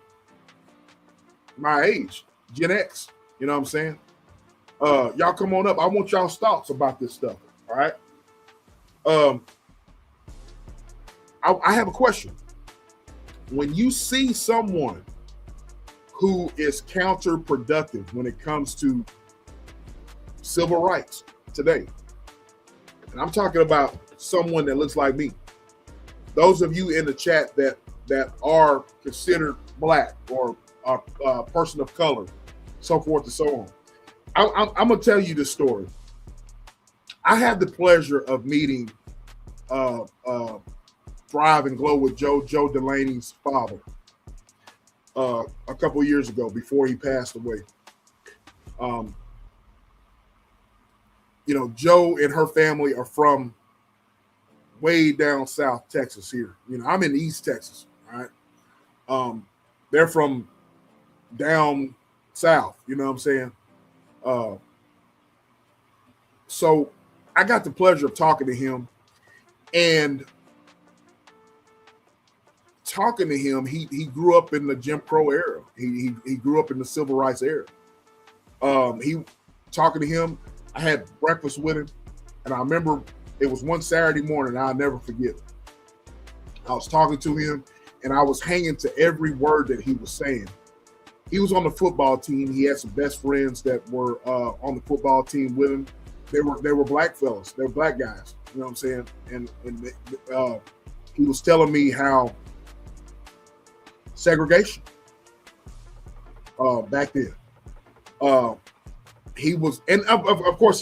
age, Gen X. You know what I'm saying? Y'all come on up. I want y'all's thoughts about this stuff. All right. I have a question. When you see someone who is counterproductive when it comes to civil rights today, and I'm talking about someone that looks like me, those of you in the chat that are considered black or a person of color, so forth and so on, I'm gonna tell you this story. I had the pleasure of meeting Thrive and Glow with Joe Delaney's father a couple of years ago before he passed away. You know, Joe and her family are from way down South Texas here. You know, I'm in East Texas, all right? They're from down south, you know what I'm saying? So I got the pleasure of talking to him, and talking to him, he grew up in the Jim Crow era. He grew up in the civil rights era. Talking to him, I had breakfast with him, and I remember it was one Saturday morning, I'll never forget it. I was talking to him, and I was hanging to every word that he was saying. He was on the football team. He had some best friends that were on the football team with him. They were black fellas. They were black guys. You know what I'm saying? And he was telling me how segregation back then. He was, and of course,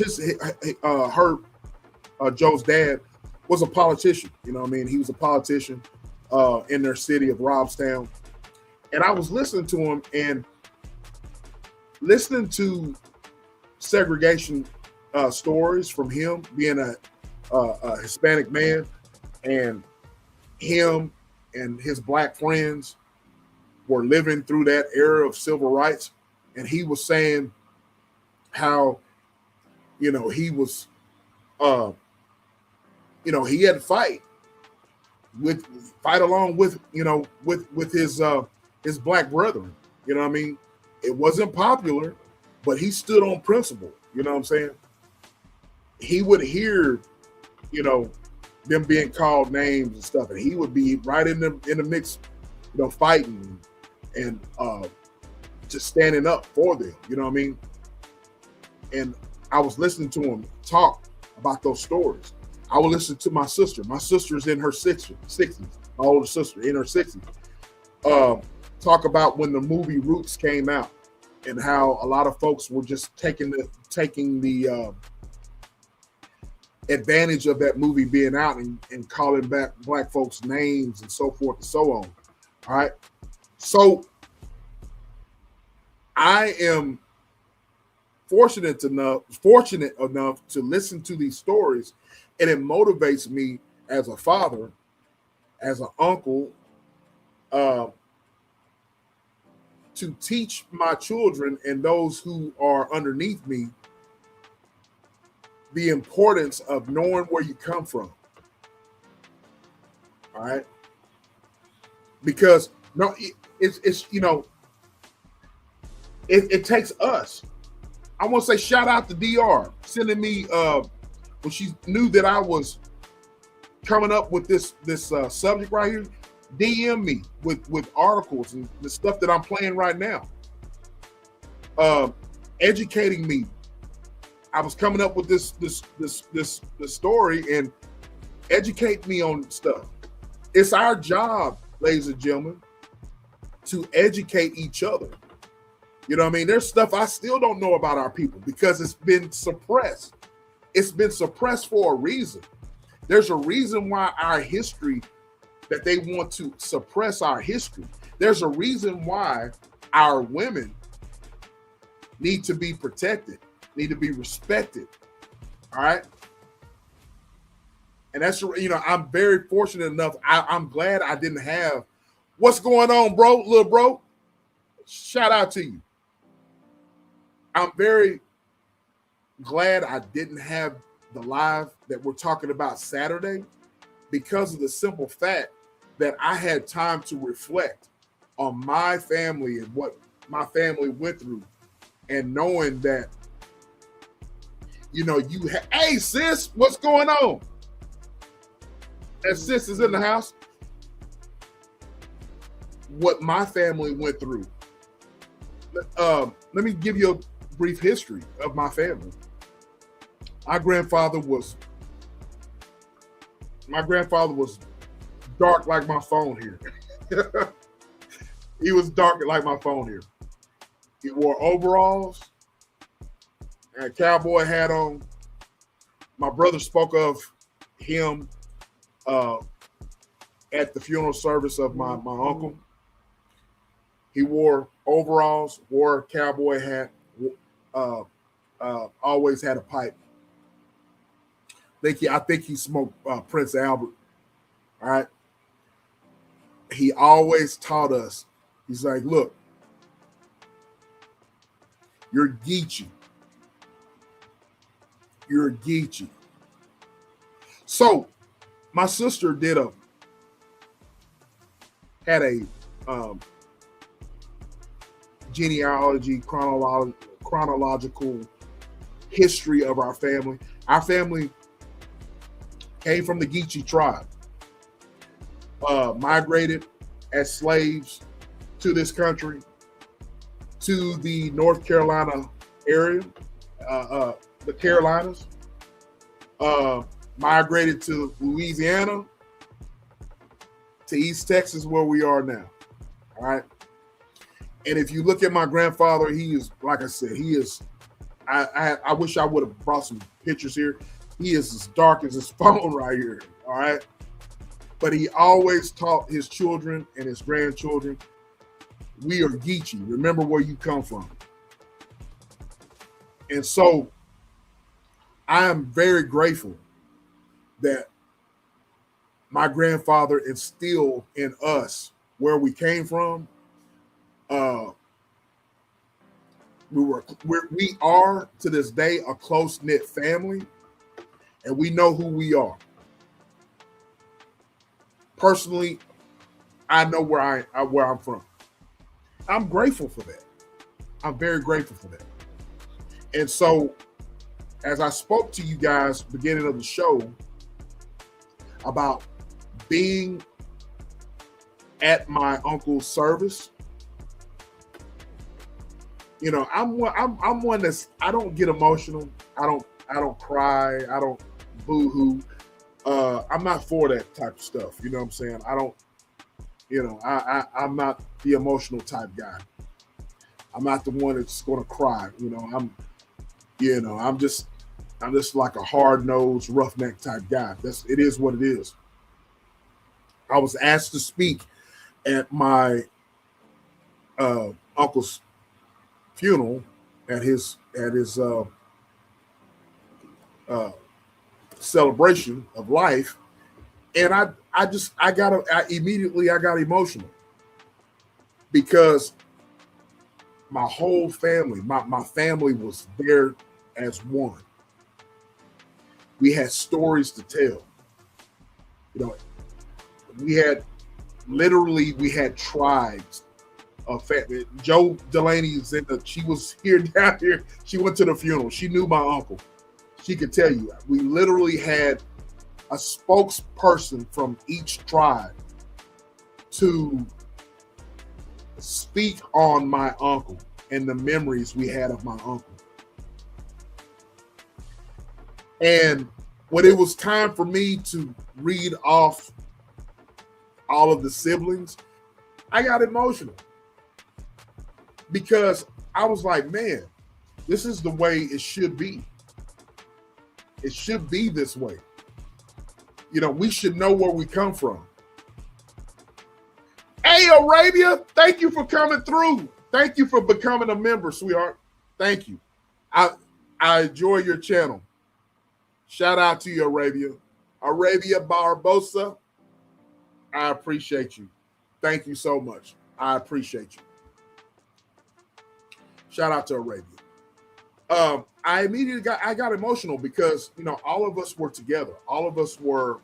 Joe's dad was a politician. You know what I mean? He was a politician in their city of Robstown. And I was listening to him and listening to segregation stories from him, being a Hispanic man, and him and his black friends were living through that era of civil rights. And he was saying how, you know, he was, you know, he had to fight along with, you know, with his black brethren. You know what I mean? It wasn't popular, but he stood on principle. You know what I'm saying? He would hear, you know, them being called names and stuff, and he would be right in the mix, you know, fighting and just standing up for them. You know what I mean? And I was listening to him talk about those stories. I would listen to my sister. My sister's in her 60s. My older sister in her 60s. Talk about when the movie Roots came out and how a lot of folks were just taking the advantage of that movie being out and calling back black folks names and so forth and so on. All right. So I am fortunate enough to listen to these stories, and it motivates me as a father, as an uncle, to teach my children and those who are underneath me the importance of knowing where you come from. All right. Because no, it's you know, it takes us. I want to say shout out to DR sending me when she knew that I was coming up with this subject right here. DM me with articles and the stuff that I'm playing right now. Educating me. I was coming up with this story, and educate me on stuff. It's our job, ladies and gentlemen, to educate each other. You know what I mean? There's stuff I still don't know about our people because it's been suppressed. It's been suppressed for a reason. There's a reason why our history, that they want to suppress our history. There's a reason why our women need to be protected, need to be respected. All right. And that's, you know, I'm very fortunate enough. I'm glad I didn't have, what's going on, bro, little bro? Shout out to you. I'm very glad I didn't have the live that we're talking about Saturday because of the simple fact that I had time to reflect on my family and what my family went through, and knowing that, you know, hey sis, what's going on? And sis is in the house. What my family went through. Let me give you a brief history of my family. My grandfather was dark like my phone here. He was dark like my phone here. He wore overalls and a cowboy hat on. My brother spoke of him at the funeral service of my uncle. He wore overalls, wore a cowboy hat, always had a pipe. I think he smoked Prince Albert. All right. He always taught us, he's like, look, you're Geechee. You're Geechee. So my sister had a genealogy, chronological history of our family. Our family came from the Geechee tribe, migrated as slaves to this country, to the North Carolina area, the Carolinas, migrated to Louisiana, to East Texas, where we are now. All right. And if you look at my grandfather, he is, like I said, he is, I wish I would have brought some pictures here. He is as dark as his phone right here. All right. But he always taught his children and his grandchildren, we are Geechee. Remember where you come from. And so I am very grateful that my grandfather instilled in us where we came from. We are to this day a close-knit family, and we know who we are. Personally, I know where I'm from. I'm grateful for that. I'm very grateful for that. And so, as I spoke to you guys beginning of the show about being at my uncle's service, you know, I'm one that's, I don't get emotional. I don't cry. I don't boo-hoo. I'm not for that type of stuff. You know what I'm saying? I don't, you know, I'm not the emotional type guy. I'm not the one that's going to cry. You know, I'm just like a hard-nosed, roughneck type guy. It is what it is. I was asked to speak at my uncle's funeral, at his celebration of life, and I immediately got emotional because my whole family, my family was there as one. We had stories to tell. You know, we had tribes of family. Joe Delaney is she was here down here. She went to the funeral. She knew my uncle. She could tell you. We literally had a spokesperson from each tribe to speak on my uncle and the memories we had of my uncle. And when it was time for me to read off all of the siblings, I got emotional because I was like, man, this is the way it should be. It should be this way. You know, we should know where we come from. Hey, Arabia, thank you for coming through. Thank you for becoming a member, sweetheart. Thank you. I enjoy your channel. Shout out to you, Arabia. Arabia Barbosa, I appreciate you. Thank you so much. I appreciate you. Shout out to Arabia. I immediately got emotional because, you know, all of us were together. All of us were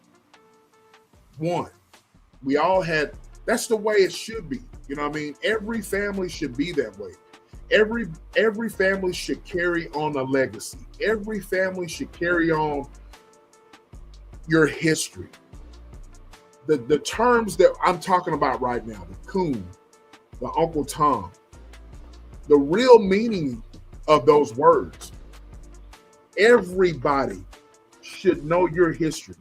one. We all had, that's the way it should be. You know what I mean? Every family should be that way. Every family should carry on a legacy. Every family should carry on your history. The terms that I'm talking about right now, the Coon, the Uncle Tom, the real meaning of those words. Everybody should know your history.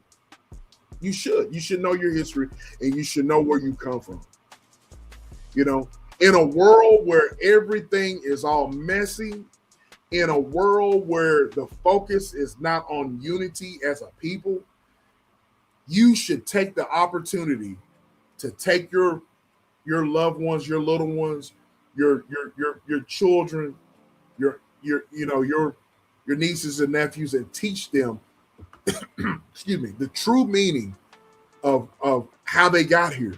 You should know your history, and you should know where you come from. You know, in a world where everything is all messy, in a world where the focus is not on unity as a people, you should take the opportunity to take your loved ones, your little ones, your children, your nieces and nephews, and teach them excuse me, the true meaning of how they got here,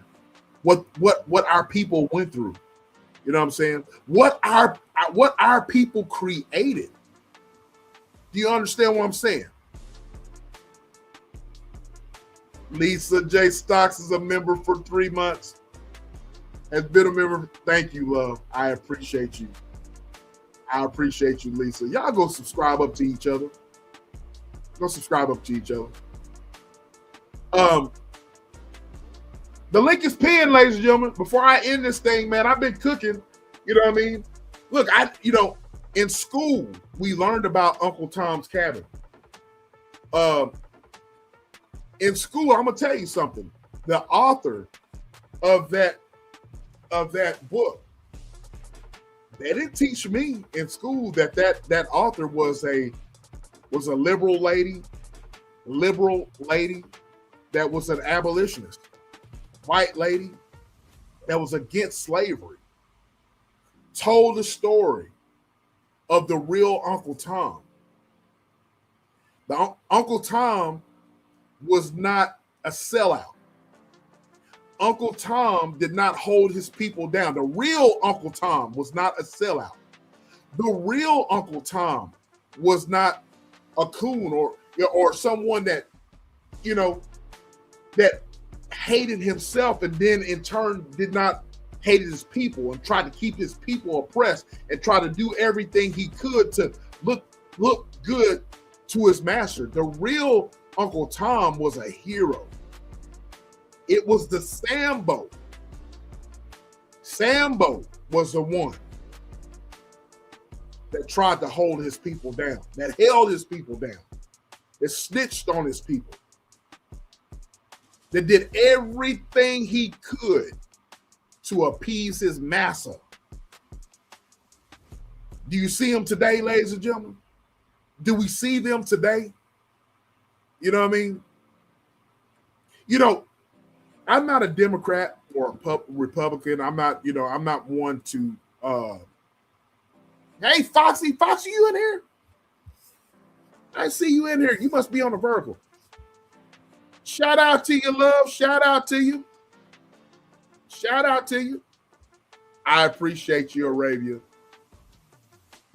what our people went through. You know what I'm saying? What our people created. Do you understand what I'm saying? Lisa J. Stocks is a member for 3 months. Has been a member. Thank you, love. I appreciate you. I appreciate you, Lisa. Y'all go subscribe up to each other. Go subscribe up to each other. The link is pinned, ladies and gentlemen. Before I end this thing, man, I've been cooking. You know what I mean? Look, in school, we learned about Uncle Tom's Cabin. In school, I'm gonna tell you something. The author of that book, they didn't teach me in school that author was a liberal lady that was an abolitionist, white lady that was against slavery, told the story of the real Uncle Tom. The Uncle Tom was not a sellout. Uncle Tom did not hold his people down. The real Uncle Tom was not a sellout. The real Uncle Tom was not a coon or someone that, you know, that hated himself and then in turn did not hate his people and tried to keep his people oppressed and try to do everything he could to look good to his master. The real Uncle Tom was a hero. It was the Sambo. Sambo was the one that tried to hold his people down, that held his people down, that snitched on his people, that did everything he could to appease his master. Do you see him today, ladies and gentlemen? Do we see them today? You know what I mean? You know, I'm not a Democrat or a Republican. I'm not one to hey, Foxy, you in here? I see you in here. You must be on the vertical. Shout out to you, love. Shout out to you. Shout out to you. I appreciate you, Arabia.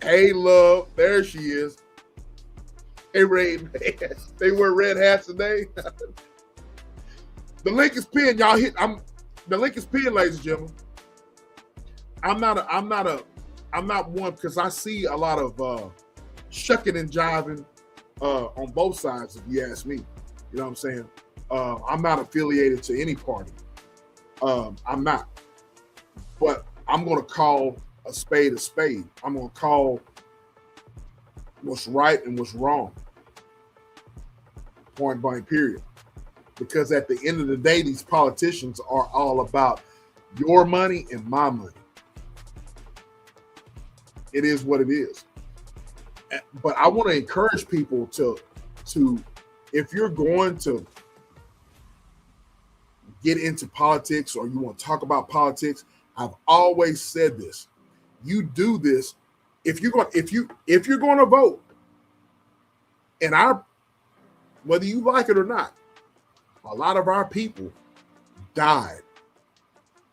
Hey, love. There she is. Hey, Ray. They wear red hats today. The link is pinned. Y'all the link is pinned, ladies and gentlemen. I'm not one because I see a lot of shucking and jiving on both sides, if you ask me. You know what I'm saying? I'm not affiliated to any party. I'm not. But I'm going to call a spade a spade. I'm going to call what's right and what's wrong. Point blank, period. Because at the end of the day, these politicians are all about your money and my money. It is what it is. But I want to encourage people to if you're going to get into politics or you want to talk about politics, I've always said this. You do this if you're going to vote, and whether you like it or not, a lot of our people died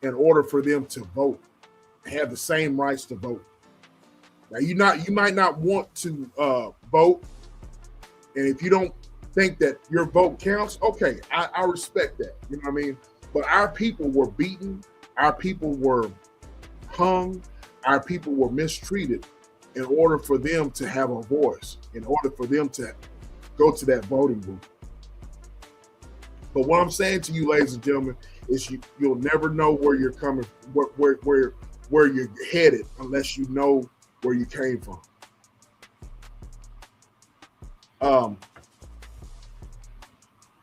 in order for them to vote, have the same rights to vote. Now you might not want to vote, and if you don't think that your vote counts, okay, I respect that. You know what I mean? But our people were beaten, our people were hung, our people were mistreated in order for them to have a voice, in order for them to go to that voting booth. But what I'm saying to you, ladies and gentlemen, is you'll never know where you're coming, where you're headed, unless you know where you came from.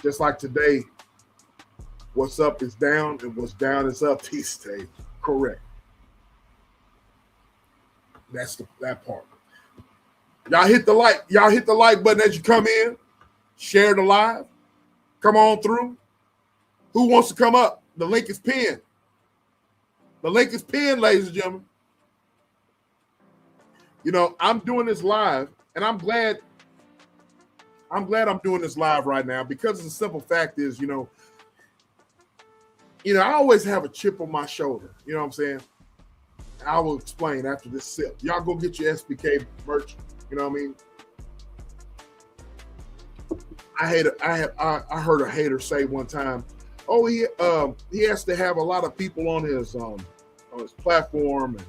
Just like today, what's up is down and what's down is up these days. Correct. That's that part. Y'all hit the like button as you come in. Share the live. Come on through. Who wants to come up? The link is pinned. The link is pinned, ladies and gentlemen. You know, I'm doing this live, and I'm glad I'm doing this live right now, because the simple fact is, you know, I always have a chip on my shoulder. You know what I'm saying? I will explain after this sip. Y'all go get your SBK merch. You know what I mean? I heard a hater say one time, oh, he has to have a lot of people on his platform, and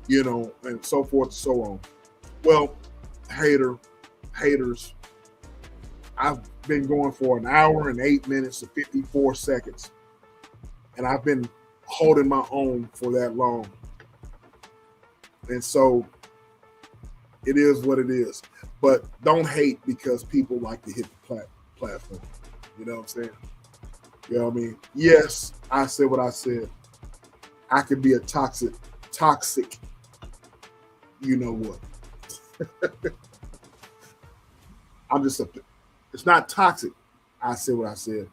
you know, and so forth and so on. Well, haters, I've been going for 1 hour and 8 minutes and 54 seconds. And I've been holding my own for that long. And so it is what it is. But don't hate because people like to hit the platform. You know what I'm saying? You know what I mean? Yes, I said what I said. I could be a toxic, you know what? It's not toxic. I said what I said.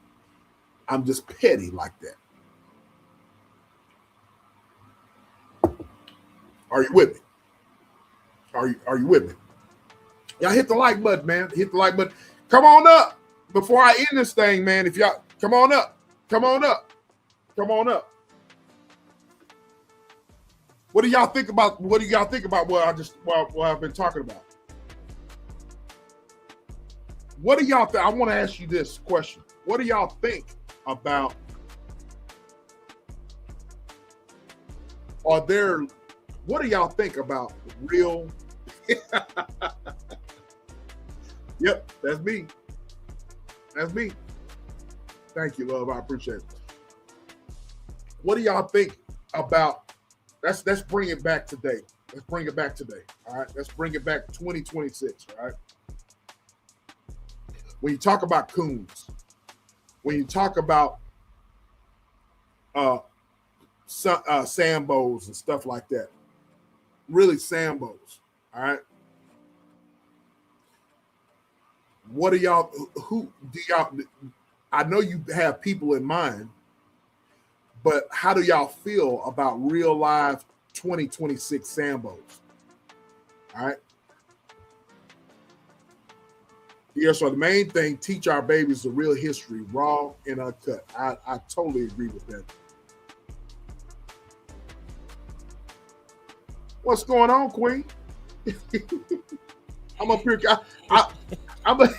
I'm just petty like that. Are you with me? Are you with me? Y'all hit the like button, man. Hit the like button. Come on up before I end this thing, man. If y'all come on up. What do y'all think about what I've been talking about? What do y'all think? I want to ask you this question. What do y'all think about what do y'all think about real? Yep, that's me. Thank you, love. I appreciate it. What do y'all think about? Let's bring it back today. All right. Let's bring it back 2026. All right. When you talk about coons, when you talk about Sambos and stuff like that, really Sambos. All right. What do y'all? Who do y'all? I know you have people in mind, but how do y'all feel about real live 2026 Sambos? All right. Yeah, so the main thing, teach our babies the real history, raw and uncut. I totally agree with that. What's going on, Queen? I'm up here. I'm up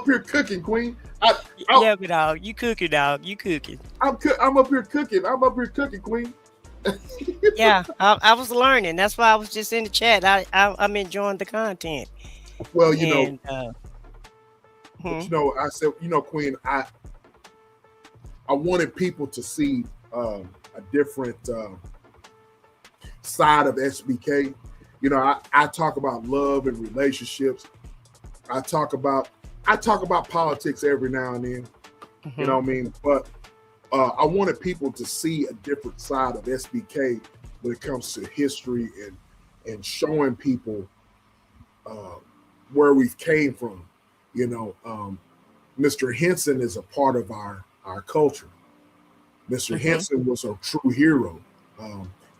here cooking, Queen. Yeah, but dog, you cooking, dog. You cooking. I'm up here cooking. Queen. Yeah, I was learning. That's why I was just in the chat. I'm enjoying the content. Well, you know, but, you know, I said, you know, Queen, I wanted people to see a different side of SBK. You know, I talk about love and relationships. I talk about I talk about politics every now and then, you know what I mean? But I wanted people to see a different side of SBK when it comes to history and showing people where we've came from. You know, Mr. Henson is a part of our culture. Mister Henson was a true hero.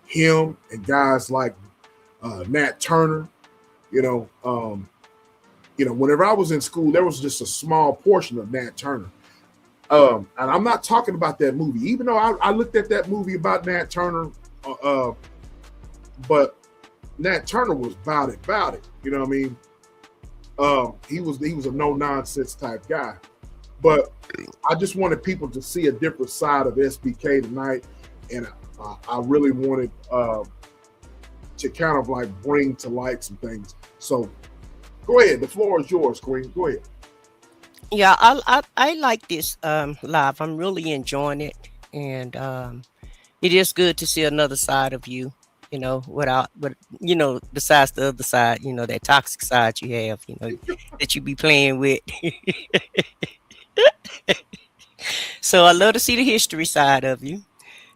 Him and guys like Nat Turner, you know, whenever I was in school, there was just a small portion of Nat Turner. And I'm not talking about that movie, even though I looked at that movie about Nat Turner, but Nat Turner was about it. You know what I mean? He was a no nonsense type guy. But I just wanted people to see a different side of SBK tonight, and I really wanted to kind of like bring to light some things. So go ahead, the floor is yours, Queen. Go ahead. Yeah, I like this live. I'm really enjoying it, and it is good to see another side of you. But besides the other side, that toxic side you have, that you be playing with. So I love to see the history side of you.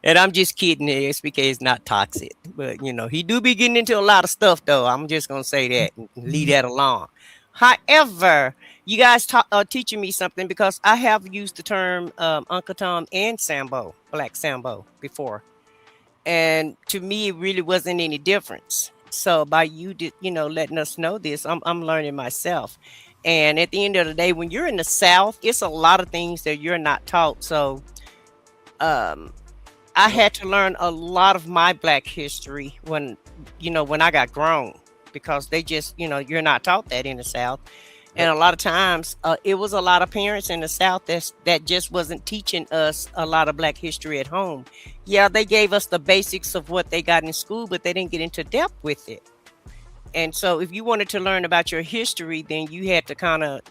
And I'm just kidding. SBK is not toxic, but he do be getting into a lot of stuff though. I'm just gonna say that and leave that alone. However, you guys are teaching me something, because I have used the term Uncle Tom and Sambo, Black Sambo, before, and to me it really wasn't any difference. So by you letting us know this, I'm learning myself. And at the end of the day, when you're in the South, it's a lot of things that you're not taught. So I had to learn a lot of my Black history when I got grown, because they just, you're not taught that in the South. And a lot of times it was a lot of parents in the South that just wasn't teaching us a lot of Black history at home. Yeah, they gave us the basics of what they got in school, but they didn't get into depth with it. And so if you wanted to learn about your history, then you had to kind of,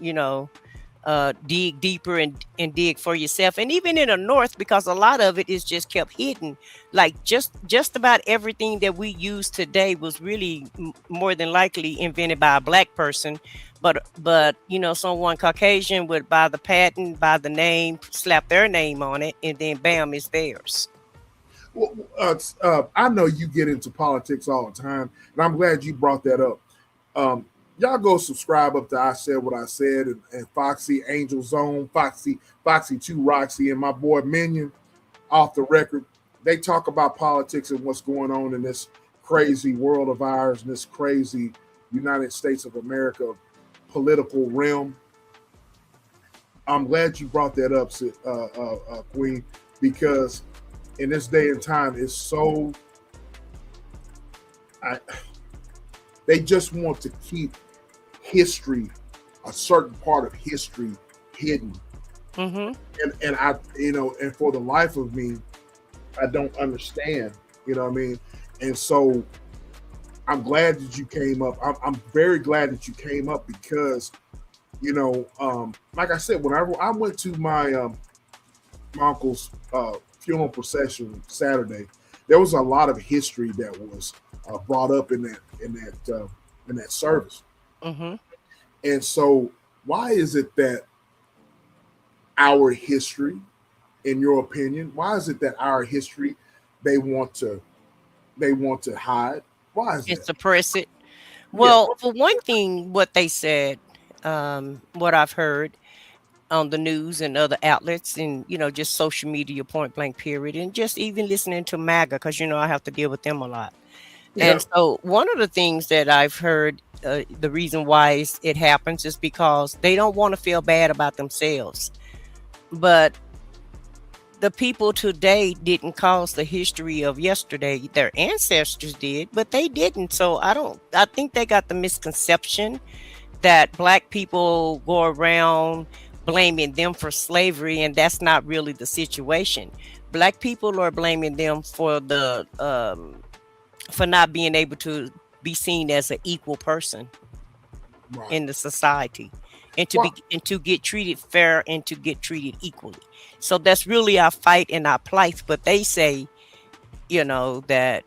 dig deeper and dig for yourself. And even in the North, because a lot of it is just kept hidden. Like just about everything that we use today was really more than likely invented by a Black person. But someone Caucasian would buy the patent, buy the name, slap their name on it, and then bam, it's theirs. Well, I know you get into politics all the time, and I'm glad you brought that up. Y'all go subscribe up to I Said What I Said and Foxy, Angel Zone, Foxy 2 Roxy, and my boy Minion, Off the Record. They talk about politics and what's going on in this crazy world of ours, and this crazy United States of America political realm. I'm glad you brought that up, Queen, because in this day and time, it's so they just want to keep history, a certain part of history, hidden. And I, and for the life of me, I don't understand. You know what I mean? And so I'm glad that you came up. I'm very glad that you came up, because like I said, when I went to my uncle's funeral procession Saturday, there was a lot of history that was brought up in that service. And so, why is it that our history, in your opinion, why is it that our history they want to hide? Why is it? Suppress it. Well, for one thing, what they said, what I've heard on the news and other outlets, and just social media, point blank period, and just even listening to MAGA, because I have to deal with them a lot. And so one of the things that I've heard, the reason why it happens is because they don't want to feel bad about themselves. But the people today didn't cause the history of yesterday. Their ancestors did, but they didn't. So I think they got the misconception that Black people go around blaming them for slavery, and that's not really the situation. Black people are blaming them for for not being able to be seen as an equal person in the society, and to get treated fair and to get treated equally. So that's really our fight and our plight. But they say, that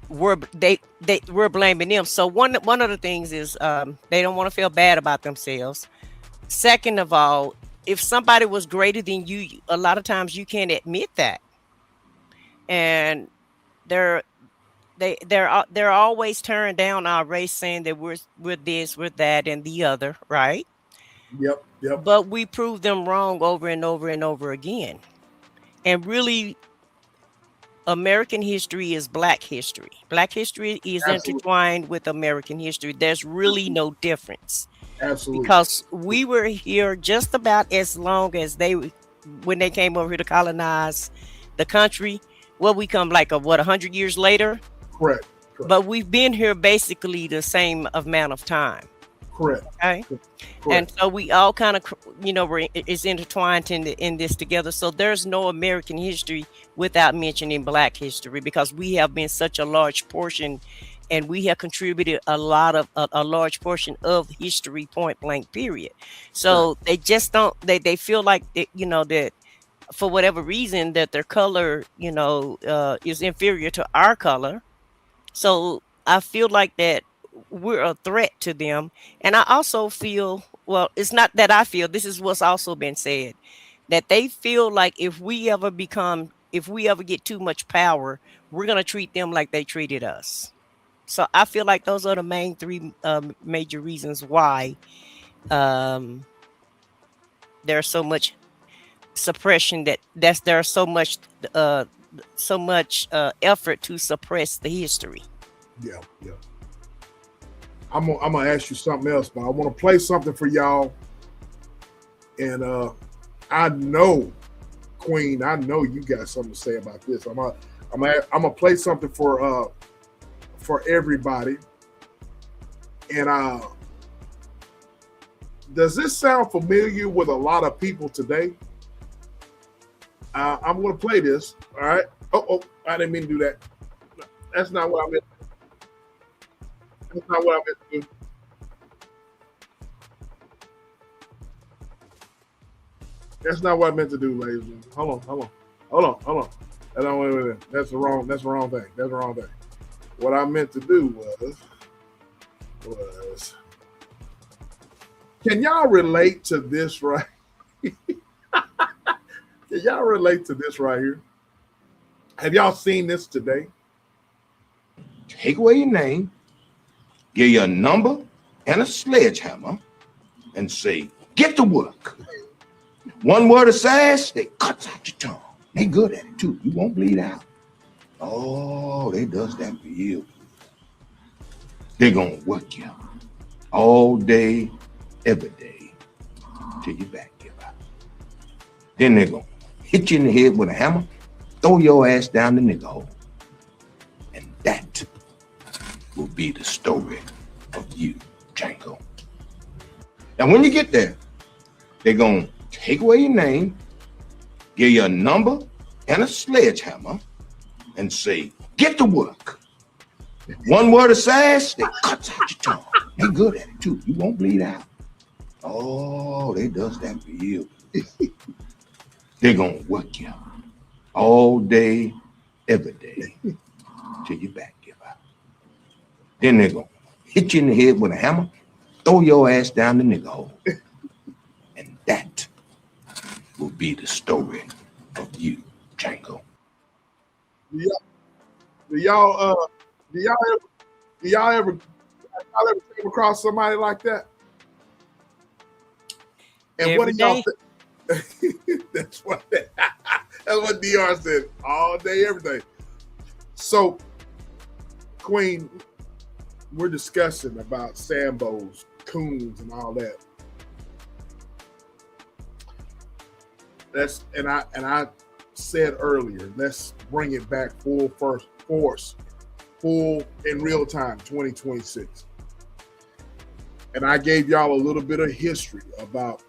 we're blaming them. So one of the things is they don't want to feel bad about themselves. Second of all, if somebody was greater than you, a lot of times you can't admit that. And they're they're always tearing down our race, saying that we're this, we're that, and the other, right? Yep. But we prove them wrong over and over and over again. And really, American history is Black history. Black history is Absolutely. intertwined with American history. There's really no difference, Absolutely. because we were here just about as long as when they came over here to colonize the country. Well, we come like 100 years later. Correct. But we've been here basically the same amount of time. Correct. Okay. Correct. And so we all kind of, it's intertwined in this together. So there's no American history without mentioning Black history, because we have been such a large portion, and we have contributed a large portion of history, point blank, period. So they just don't, they feel like that for whatever reason that their color, is inferior to our color. So I feel like that we're a threat to them. And I also feel, well, it's not that I feel, this is what's also been said, that they feel like if we ever get too much power, we're going to treat them like they treated us. So I feel like those are the main three major reasons why there's so much suppression, there's so much effort to suppress the history. Yeah. I'm gonna ask you something else, but I want to play something for y'all. And I know, Queen, I know you got something to say about this. I'm gonna play something for everybody. And does this sound familiar with a lot of people today? I'm gonna play this. All right. Oh, I didn't mean to do that. That's not what I meant. That's not what I meant to do. That's not what I meant to do, ladies and gentlemen. Hold on. That's the wrong thing. That's the wrong thing. What I meant to do was can y'all relate to this right? Can y'all relate to this right here? Have y'all seen this today? Take away your name, give you a number and a sledgehammer, and say, get to work. One word of sass, they cuts out your tongue. They good at it too. You won't bleed out. Oh, they does that for you. They're gonna work you all day, every day, till your back give out. Then they're gonna hit you in the head with a hammer, throw your ass down the nigga hole. And that will be the story of you, Django. Now, when you get there, they're gonna take away your name, give you a number and a sledgehammer, and say, get to work. One word of sass, they cuts out your tongue. They good at it too. You won't bleed out. Oh, they does that for you. They're gonna work you all day, every day, till your back give out. Then they're gonna hit you in the head with a hammer, throw your ass down the nigga hole. And that will be the story of you, Django. Do y'all ever came across somebody like that? And Every what do y'all day. think? That's what DR said. All day, every day. So, Queen, we're discussing about Sambos, Coons, and all that. And I said earlier, let's bring it back full force, full in real time, 2026. And I gave y'all a little bit of history about,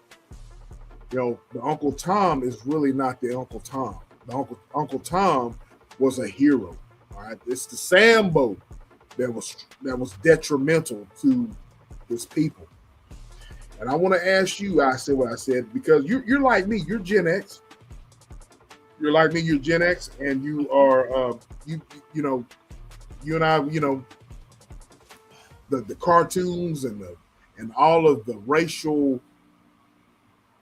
the Uncle Tom is really not the Uncle Tom. The Uncle Tom was a hero. All right, it's the Sambo that was detrimental to his people. And I want to ask you, I said what I said, because you're like me, you're Gen X. You're like me, you're Gen X, and you are you and I, the cartoons and all of the racial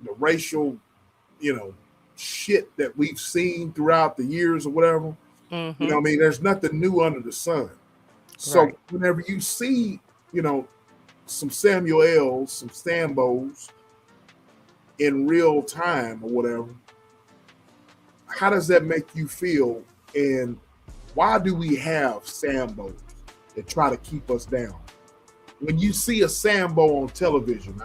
the racial, shit that we've seen throughout the years or whatever. You know what I mean? There's nothing new under the sun. So Right. whenever you see, some Samuel L's, some Sambos in real time or whatever, how does that make you feel? And why do we have Sambos that try to keep us down? When you see a Sambo on television,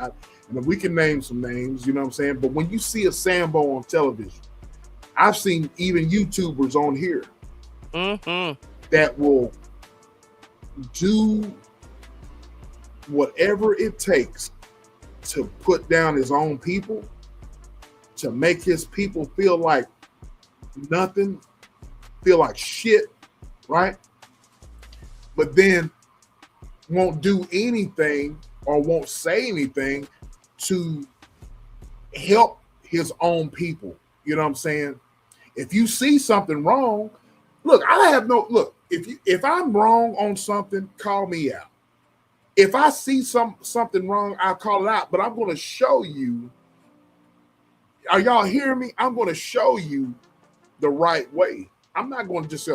and we can name some names, you know what I'm saying? But when you see a Sambo on television, I've seen even YouTubers on here that will do whatever it takes to put down his own people, to make his people feel like nothing, feel like shit, right? But then won't do anything or won't say anything to help his own people. You know what I'm saying? If you see something wrong, look, if I'm wrong on something, call me out. If I see something wrong, I'll call it out. But I'm going to show you. Are y'all hearing me? I'm going to show you the right way. I'm not going to just,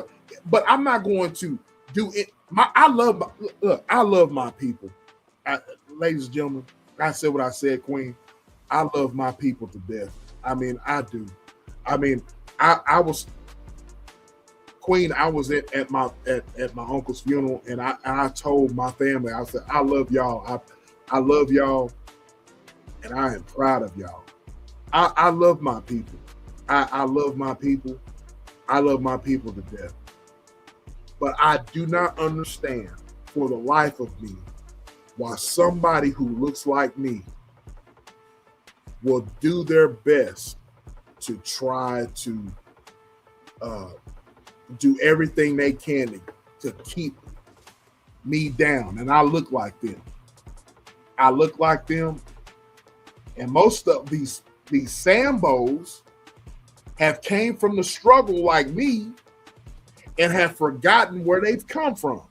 but I'm not going to do it. I love my people. Ladies and gentlemen, I said what I said, Queen. I love my people to death. I mean, I do. I mean, I was Queen. I was at my uncle's funeral, and I told my family, I said, I love y'all. I love y'all, and I am proud of y'all. I love my people. I love my people. I love my people to death. But I do not understand for the life of me why somebody who looks like me will do their best to try to do everything they can to keep me down. And I look like them. And most of these Sambos have came from the struggle like me and have forgotten where they've come from.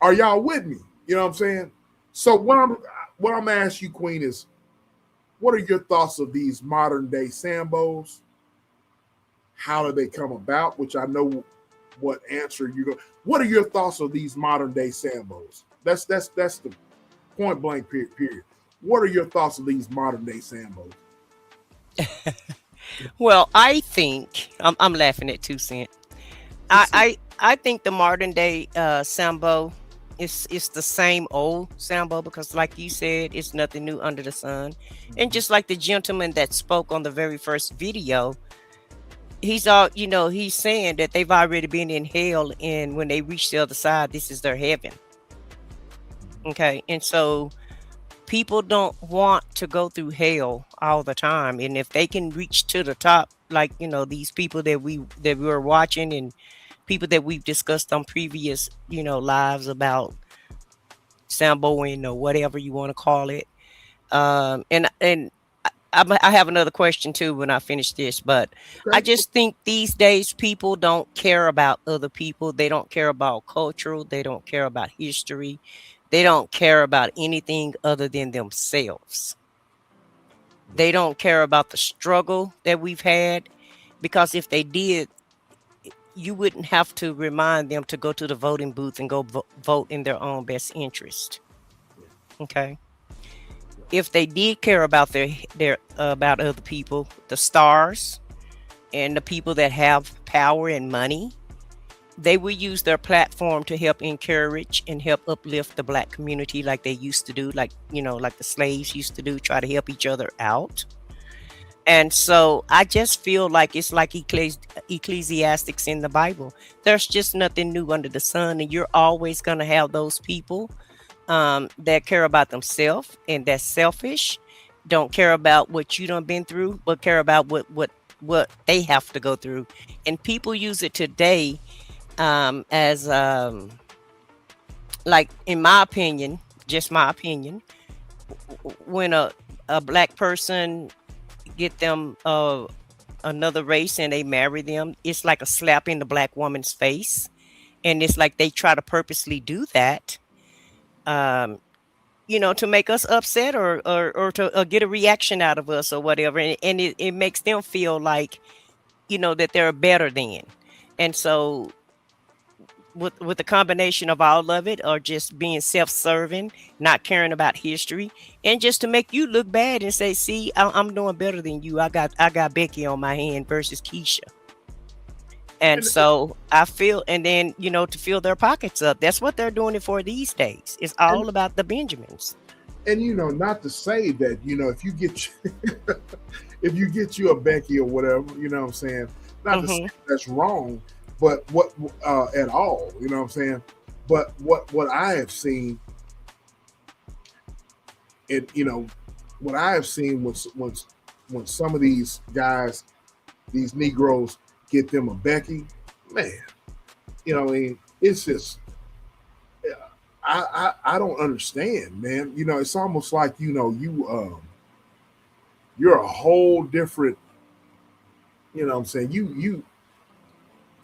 Are y'all with me? You know what I'm saying? So what I'm gonna ask you, Queen, is what are your thoughts of these modern day Sambos? How do they come about? Which I know what answer you go. What are your thoughts of these modern day Sambos? That's the point blank period. What are your thoughts of these modern day Sambos? Well, I think I'm laughing at 2 Cent. I think the modern day Sambo is the same old Sambo, because like you said, it's nothing new under the sun. And just like the gentleman that spoke on the very first video, he's saying that they've already been in hell, and when they reach the other side, this is their heaven. Okay. And so people don't want to go through hell all the time. And if they can reach to the top, like, these people that we were watching, and people that we've discussed on previous, lives about Samboing or whatever you want to call it. And I have another question too when I finish this, but I just think these days people don't care about other people. They don't care about cultural. They don't care about history. They don't care about anything other than themselves. They don't care about the struggle that we've had, because if they did, you wouldn't have to remind them to go to the voting booth and go vote in their own best interest. Okay. If they did care about their about other people, the stars and the people that have power and money, they will use their platform to help encourage and help uplift the Black community like they used to do, like the slaves used to do, try to help each other out. And so I just feel like it's like Ecclesiastics in the Bible. There's just nothing new under the sun, and you're always going to have those people that care about themselves and that's selfish, don't care about what you done been through, but care about what they have to go through. And people use it today as like, in my opinion, just my opinion, when a Black person get them another race and they marry them, it's like a slap in the Black woman's face. And it's like they try to purposely do that to make us upset or to get a reaction out of us or whatever. And it makes them feel like, that they're better than. And so with the combination of all of it, or just being self-serving, not caring about history, and just to make you look bad and say, see, I'm doing better than you. I got Becky on my hand versus Keisha. And so I feel, and then, to fill their pockets up. That's what they're doing it for these days. It's all about the Benjamins. And not to say that, if you get if you get you a Becky or whatever, you know what I'm saying? Not to say that's wrong, but what at all, you know what I'm saying? But what I have seen, what I have seen when some of these guys, these Negroes, get them a Becky, man, it's just, I don't understand, man. It's almost like, you're a whole different, you know what I'm saying?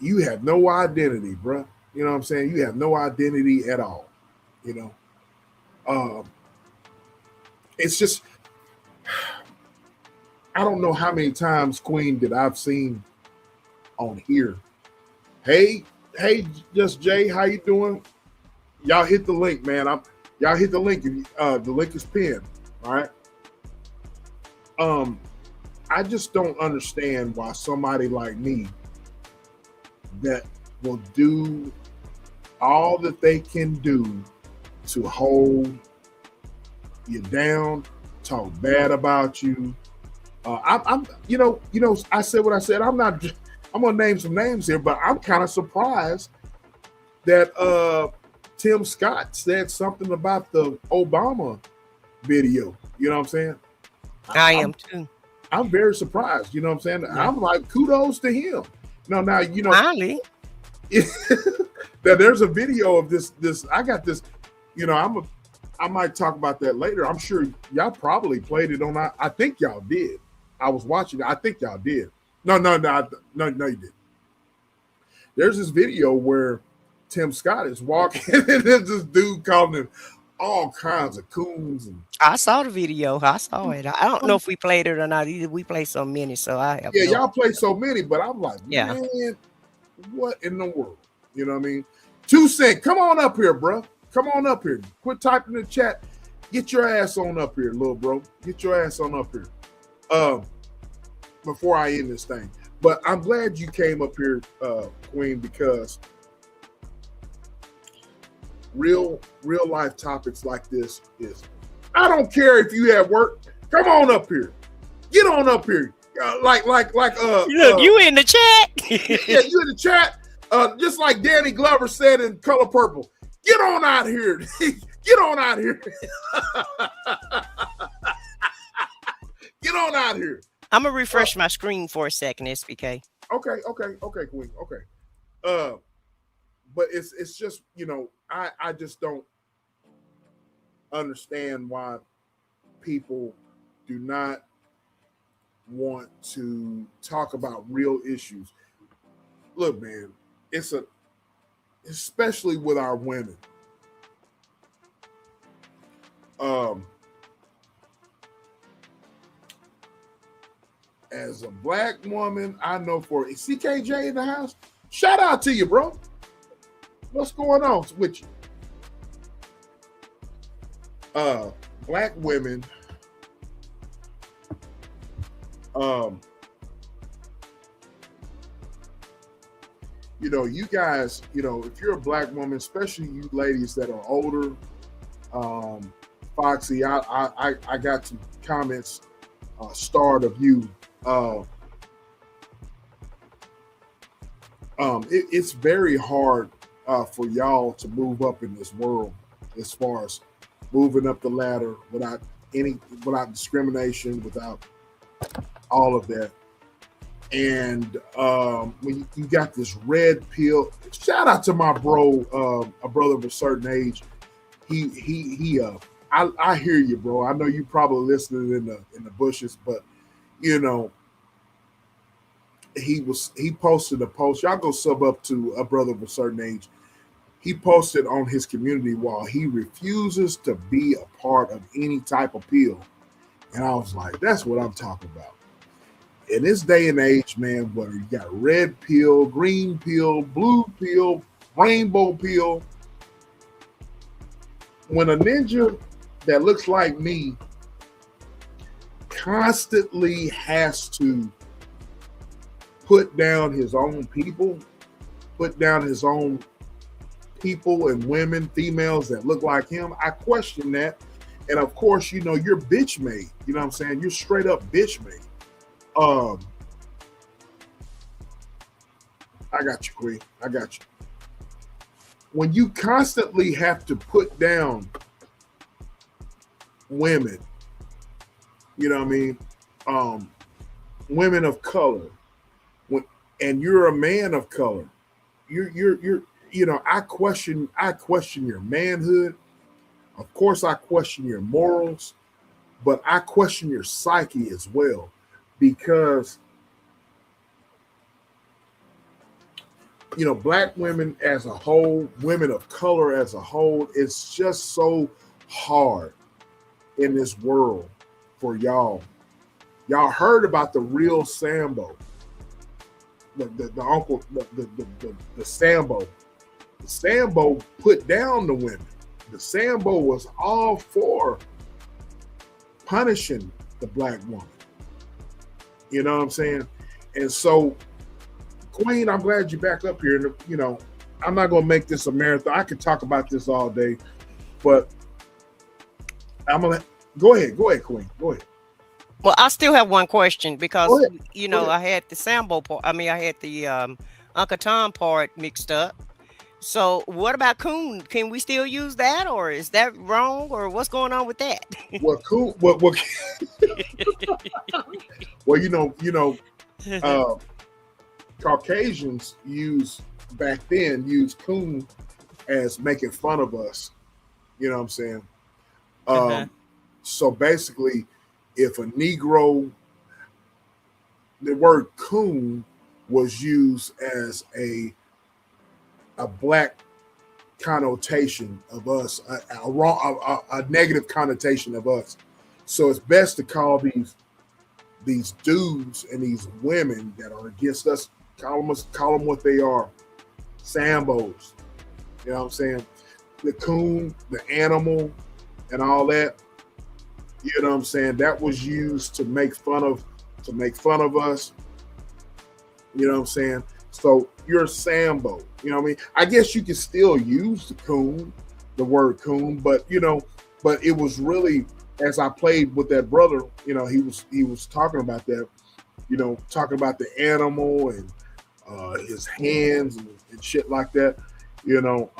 You have no identity, bro. You know what I'm saying? You have no identity at all, It's just, I don't know how many times, Queen, that I've seen on here. Hey, Just Jay, how you doing? Y'all hit the link, man. Y'all hit the link. The link is pinned. All right. I just don't understand why somebody like me that will do all that they can do to hold you down, talk bad about you. I said what I said. I'm gonna name some names here, but I'm kind of surprised that Tim Scott said something about the Obama video. You know what I'm saying? I am too. I'm very surprised. You know what I'm saying? Yeah. I'm like, kudos to him. Now, finally, that there's a video of this. I got this. I might talk about that later. I'm sure y'all probably played it on. I think y'all did. I was watching it. I think y'all did. No, you didn't. There's this video where Tim Scott is walking and there's this dude calling him all kinds of coons. And I saw the video. I saw it. I don't know if we played it or not either. We played so many, so I have y'all play so many, but I'm like, man, what in the world? You know what I mean? 2 Cent, come on up here, bro. Come on up here. Quit typing in the chat. Get your ass on up here, little bro. Get your ass on up here. Before I end this thing. But I'm glad you came up here, Queen, because real life topics like this is, I don't care if you have work. Come on up here. Get on up here. Look, you in the chat. Yeah, you in the chat. Just like Danny Glover said in Color Purple. Get on out here. Get on out here. Get on out here. I'm gonna refresh my screen for a second, SBK. Okay, Queen. Okay. But it's just, I just don't understand why people do not want to talk about real issues. Look, man, especially with our women. As a black woman, I know for CKJ in the house, shout out to you, bro. What's going on with you? Black women, you guys, if you're a black woman, especially you ladies that are older, Foxy, I got some comments start of you. It's very hard for y'all to move up in this world as far as moving up the ladder without discrimination, without all of that. And when you got this red pill, shout out to my bro, a brother of a certain age. I hear you, bro. I know you probably listening in the bushes, but he posted a post. Y'all go sub up to a brother of a certain age. he posted on his community wall, he refuses to be a part of any type of pill. And I was like, that's what I'm talking about. In this day and age, man, whether you got red pill, green pill, blue pill, rainbow pill, when a ninja that looks like me constantly has to put down his own people, put down his own people and women, females that look like him, I question that. And of course, you know, you're bitch made. You know what I'm saying? You're straight up bitch made. I got you, Queen. I got you. When you constantly have to put down women, you know what I mean? Women of color, and you're a man of color, you're you know, I question your manhood. Of course, I question your morals, but I question your psyche as well, because you know, black women as a whole, women of color as a whole, it's just so hard in this world for y'all. Y'all heard about the real Sambo, the uncle, the Sambo. The Sambo put down the women. The Sambo was all for punishing the black woman. You know what I'm saying? And so, Queen, I'm glad you're back up here. And, you know, I'm not going to make this a marathon. I could talk about this all day, but I'm going to go ahead, Queen. Go ahead. Well, I still have one question because, you know, I had the Sambo part. I mean, I had the Uncle Tom part mixed up. So what about Coon? Can we still use that, or is that wrong, or what's going on with that? Well, Coon, well, you know, Caucasians back then used Coon as making fun of us. You know what I'm saying? So basically, if a Negro, the word Coon was used as a black connotation of us, a negative connotation of us. So it's best to call these dudes and these women that are against us, call them what they are, Sambos. You know what I'm saying? The coon, the animal, and all that. You know what I'm saying? That was used to make fun of us. You know what I'm saying? So you're a Sambo. You know what I mean? I guess you can still use the word coon, but you know, but it was really, as I played with that brother, you know, he was talking about that, you know, talking about the animal and his hands and shit like that. You know,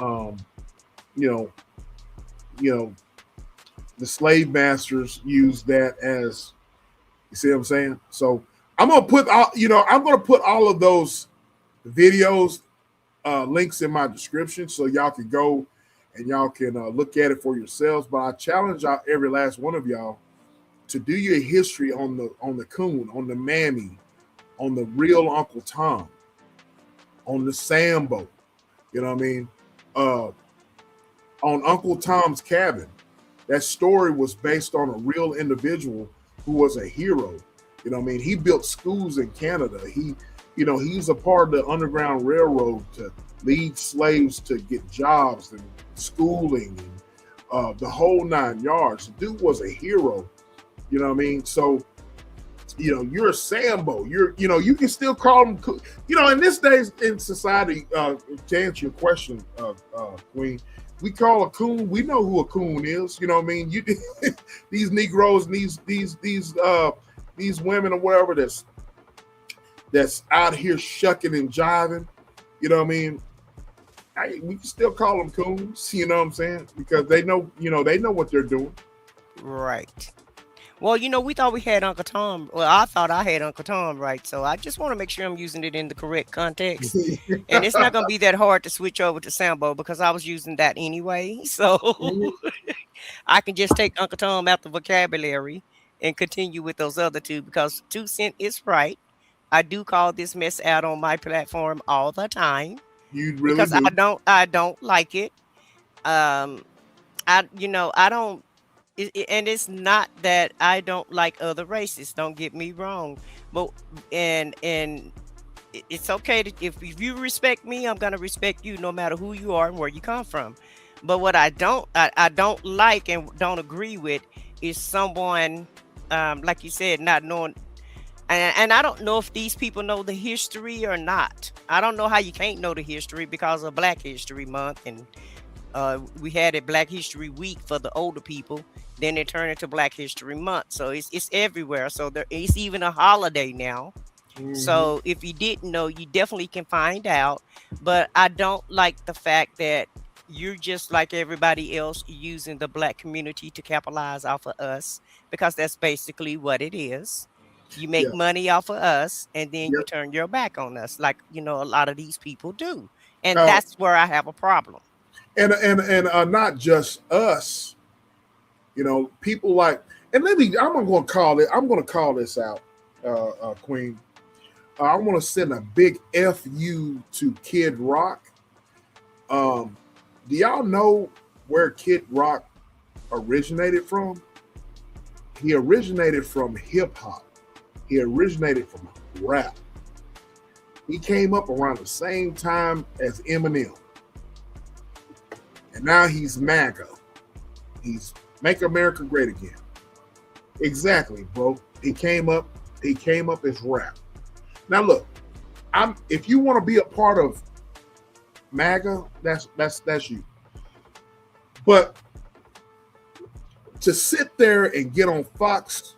the slave masters used that as, you see what I'm saying? So I'm gonna put all of those videos links in my description so y'all can go and y'all can look at it for yourselves. But I challenge every last one of y'all to do your history on the Coon, on the Mammy, on the real Uncle Tom, on the Sambo. You know what I mean? On Uncle Tom's Cabin. That story was based on a real individual who was a hero. You know what I mean? He built schools in Canada. He's a part of the Underground Railroad to lead slaves to get jobs and schooling and the whole 9 yards. The dude was a hero. You know what I mean? So, you know, you're a Sambo. You can still call them, you know, in this days in society, to answer your question, Queen, we call a coon. We know who a coon is. You know what I mean? These Negroes, and these women or whatever that's out here shucking and jiving. You know what I mean? We can still call them coons. You know what I'm saying? Because they know what they're doing. Right. Well, you know, we thought we had Uncle Tom. Well, I thought I had Uncle Tom, right? So I just want to make sure I'm using it in the correct context. And it's not going to be that hard to switch over to Sambo because I was using that anyway. So I can just take Uncle Tom out the vocabulary and continue with those other two because 2 Cent is right. I do call this mess out on my platform all the time. You really because do. I don't like it. I don't. And it's not that I don't like other races. Don't get me wrong, but and it's okay to, if you respect me, I'm gonna respect you no matter who you are and where you come from. But what I don't like and don't agree with is someone, like you said, not knowing. And I don't know if these people know the history or not. I don't know how you can't know the history because of Black History Month, and we had a Black History Week for the older people. Then it turned into Black History Month, so it's everywhere. So there is even a holiday now. So if you didn't know, you definitely can find out. But I don't like the fact that you're just like everybody else using the Black community to capitalize off of us, because that's basically what it is. You make Yeah. money off of us and then you Yep. turn your back on us, like, a lot of these people do. And Uh, that's where I have a problem. and not just us. People like, and I'm gonna call this out, Queen. I want to send a big FU to Kid Rock. Do y'all know where Kid Rock originated from? He originated from hip hop. He originated from rap. He came up around the same time as Eminem. And now he's MAGA. He's Make America Great Again. Exactly, bro. He came up as rap. Now look, if you want to be a part of MAGA, that's you. But to sit there and get on Fox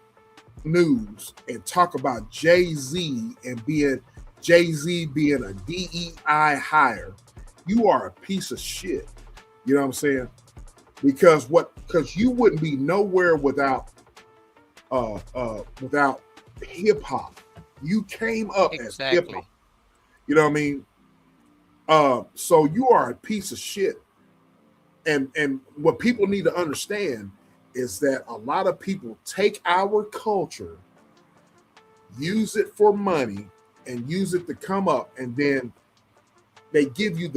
News and talk about Jay-Z and Jay-Z being a DEI hire, you are a piece of shit. You know what I'm saying? Because you wouldn't be nowhere without hip hop. You came up as hip hop. You know what I mean? So you are a piece of shit. And what people need to understand is that a lot of people take our culture, use it for money, and use it to come up, and then they give you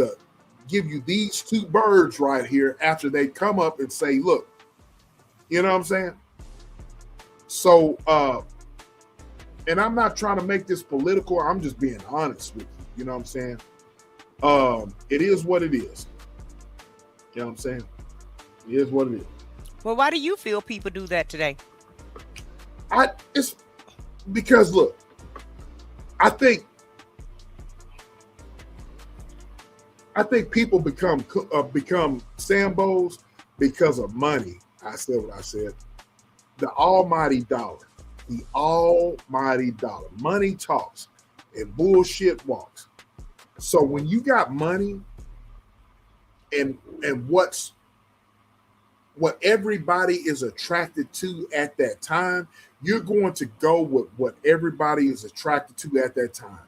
these two birds right here after they come up and say, look, you know what I'm saying? So and I'm not trying to make this political, I'm just being honest with you. You know what I'm saying? It is what it is. You know what I'm saying? It is what it is. Well, why do you feel people do that today? It's because look, I think people become Sambos because of money. I said what I said. The almighty dollar. The almighty dollar. Money talks and bullshit walks. So when you got money and what everybody is attracted to at that time, you're going to go with what everybody is attracted to at that time.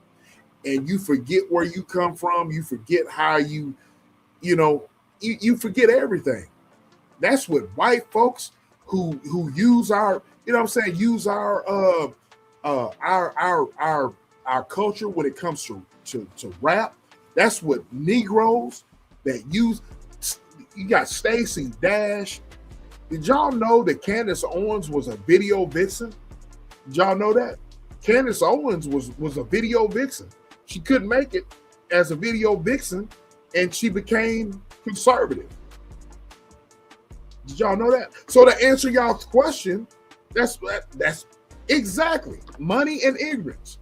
And you forget where you come from. You forget how you forget everything. That's what white folks who use our, you know what I'm saying, use our culture when it comes to rap. That's what Negroes that use. You got Stacey Dash. Did y'all know that Candace Owens was a video vixen? Did y'all know that? Candace Owens was a video vixen. She couldn't make it as a video vixen, and she became conservative. Did y'all know that? So to answer y'all's question, that's exactly money and ignorance.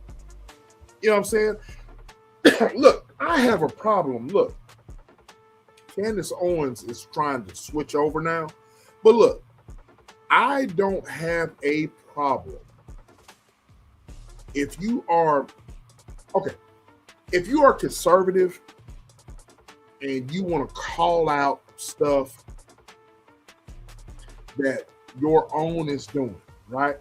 You know what I'm saying? Look, I have a problem. Look, Candace Owens is trying to switch over now. But look, I don't have a problem if you are conservative and you want to call out stuff that your own is doing, right?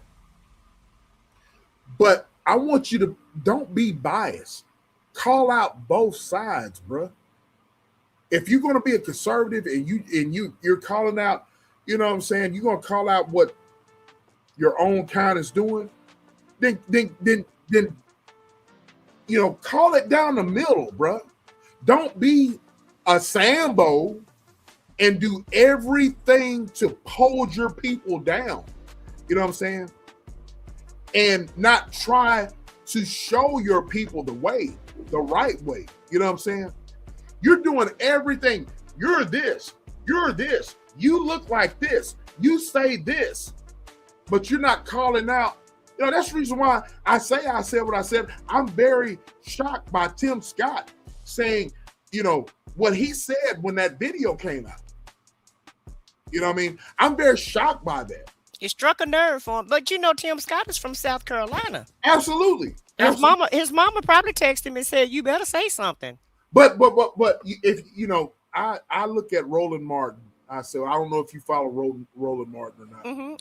But I want you to don't be biased. Call out both sides, bro. If you're going to be a conservative and you're calling out, you know what I'm saying, you're going to call out what your own kind is doing, then call it down the middle, bro. Don't be a Sambo and do everything to hold your people down. You know what I'm saying? And not try to show your people the way, the right way. You know what I'm saying? You're doing everything. You're this. You're this. You look like this. You say this. But you're not calling out. You know, that's the reason why I said what I said. I'm very shocked by Tim Scott saying, you know, what he said when that video came out. You know what I mean? I'm very shocked by that. It struck a nerve for him. But you know, Tim Scott is from South Carolina. Absolutely. His mama probably texted him and said, "You better say something." But if you know, I look at Roland Martin. I said, I don't know if you follow Roland Martin or not. Mm-hmm.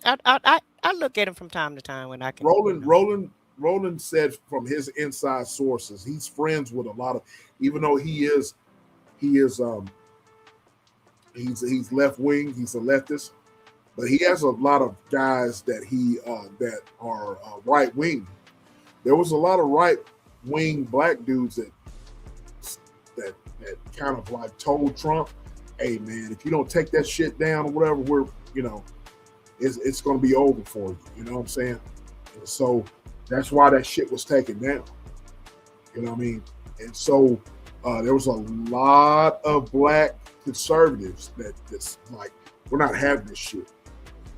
I look at him from time to time when I can. Roland said from his inside sources, he's friends with a lot of, even though he's left wing, he's a leftist, but he has a lot of guys that that are right wing. There was a lot of right wing black dudes that kind of like told Trump, "Hey man, if you don't take that shit down or whatever, it's going to be over for you." You know what I'm saying? And so that's why that shit was taken down. You know what I mean? And so there was a lot of black conservatives that's like, we're not having this shit.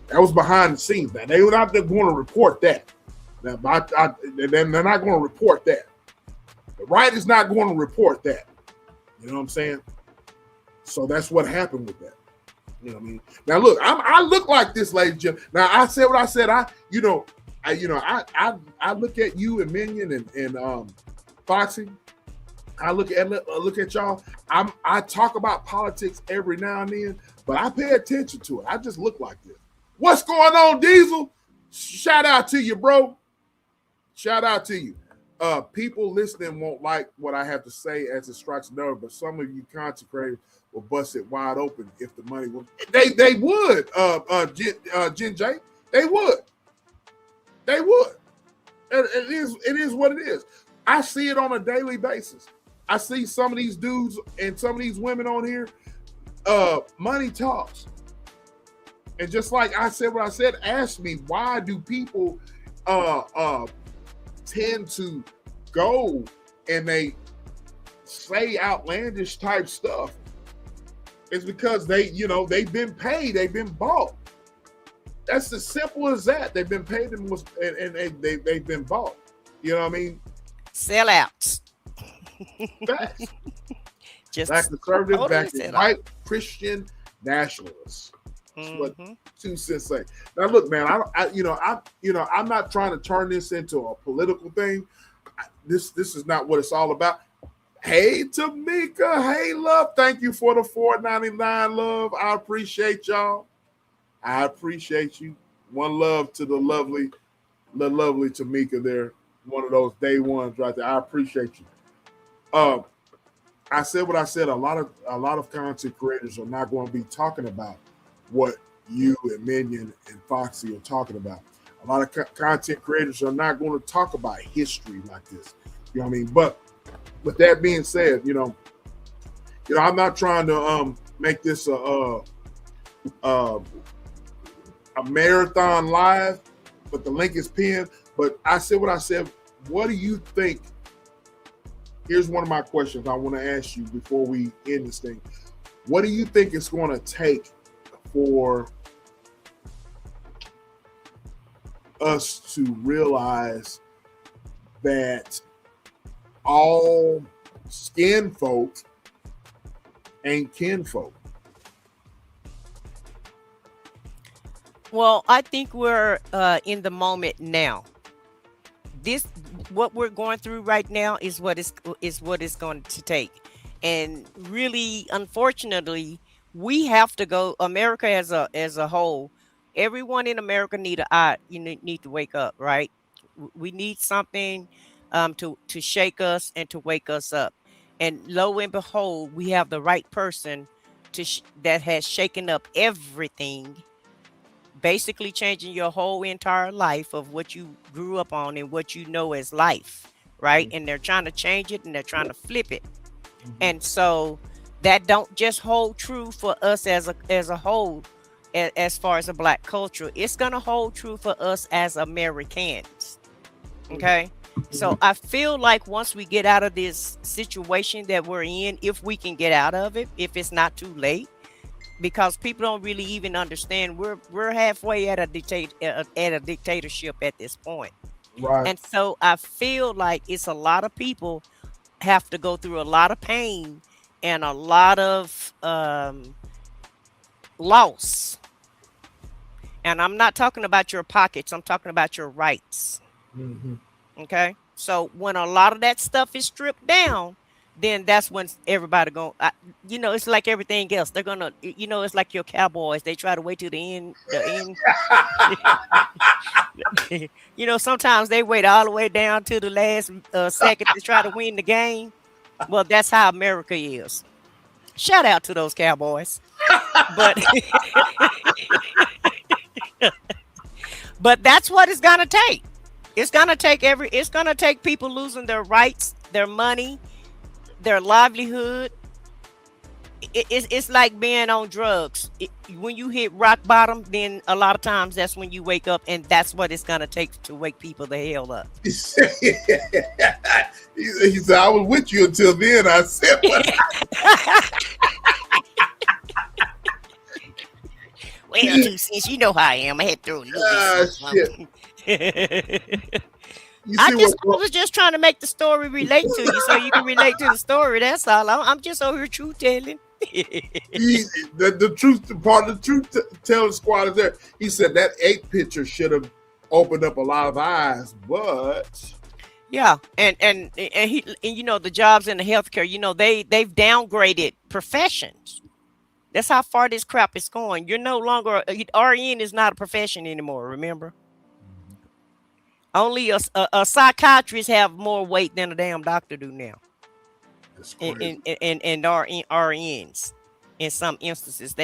That was behind the scenes. Now they were not going to report that. Now they're not going to report that. The right is not going to report that. You know what I'm saying? So that's what happened with that. You know what I mean? Now look, I look like this, ladies and gentlemen. Now I said what I said. I look at you and Minion and Foxy. I look at y'all. I talk about politics every now and then, but I pay attention to it. I just look like this. What's going on, Diesel? Shout out to you, bro. Shout out to you. People listening won't like what I have to say as it strikes a nerve, but some of you content will bust it wide open if the money was. They would, Jen J. They would. They would. It is what it is. I see it on a daily basis. I see some of these dudes and some of these women on here. Money talks. And just like I said what I said, ask me, why do people tend to go and they say outlandish type stuff? It's because they've been paid, they've been bought. That's as simple as that. They've been paid and they've been bought. You know what I mean? Sellouts. Facts. Just back conservative, totally back to white Christian nationalists. That's what 2 cents say. Now look, man, I'm not trying to turn this into a political thing. This is not what it's all about. Hey, Tamika. Hey, love. Thank you for the $4.99, love. I appreciate y'all. I appreciate you. One love to the lovely Tamika there. One of those day ones right there. I appreciate you. I said what I said. A lot of content creators are not going to be talking about what you and Minion and Foxy are talking about. A lot of content creators are not going to talk about history like this. You know what I mean? But with that being said, I'm not trying to make this a marathon live, but the link is pinned. But I said what I said. What do you think? Here's one of my questions I want to ask you before we end this thing. What do you think it's going to take for us to realize that all skin folk ain't kinfolk? Well, I think we're in the moment now. What we're going through right now is what it's going to take. And really, unfortunately, we have to go. America as a whole, everyone in America need to wake up, right? We need something to shake us and to wake us up. And lo and behold, we have the right person that has shaken up everything, basically changing your whole entire life of what you grew up on and what you know as life, right? And they're trying to change it and they're trying to flip it. And so that don't just hold true for us as a whole, as far as a Black culture. It's gonna hold true for us as Americans. Okay. So I feel like once we get out of this situation that we're in, if we can get out of it, if it's not too late, because people don't really even understand we're halfway at a dictatorship at this point. Right. And so I feel like it's a lot of people have to go through a lot of pain and a lot of loss. And I'm not talking about your pockets, I'm talking about your rights. Okay. So when a lot of that stuff is stripped down, then that's when everybody going, it's like everything else. They're gonna, it's like your Cowboys. They try to wait till the end. Sometimes they wait all the way down to the last second to try to win the game. Well, that's how America is. Shout out to those Cowboys. But but that's what it's gonna take. It's gonna take people losing their rights, their money, their livelihood. It's like being on drugs. When you hit rock bottom, then a lot of times that's when you wake up, and that's what it's gonna take to wake people the hell up. He said, I was with you until then. I said, well, 2 cents, you know how I am. I had to throw a little bit. Shit. I was just trying to make the story relate to you, so you can relate to the story. That's all. I'm just over here truth telling. The truth, part of the truth telling squad is there. He said that 8 picture should have opened up a lot of eyes, but yeah, and the jobs in the healthcare, they've downgraded professions. That's how far this crap is going. You're no longer RN is not a profession anymore. Remember, only a psychiatrist have more weight than a damn doctor do now. And RNs in some instances.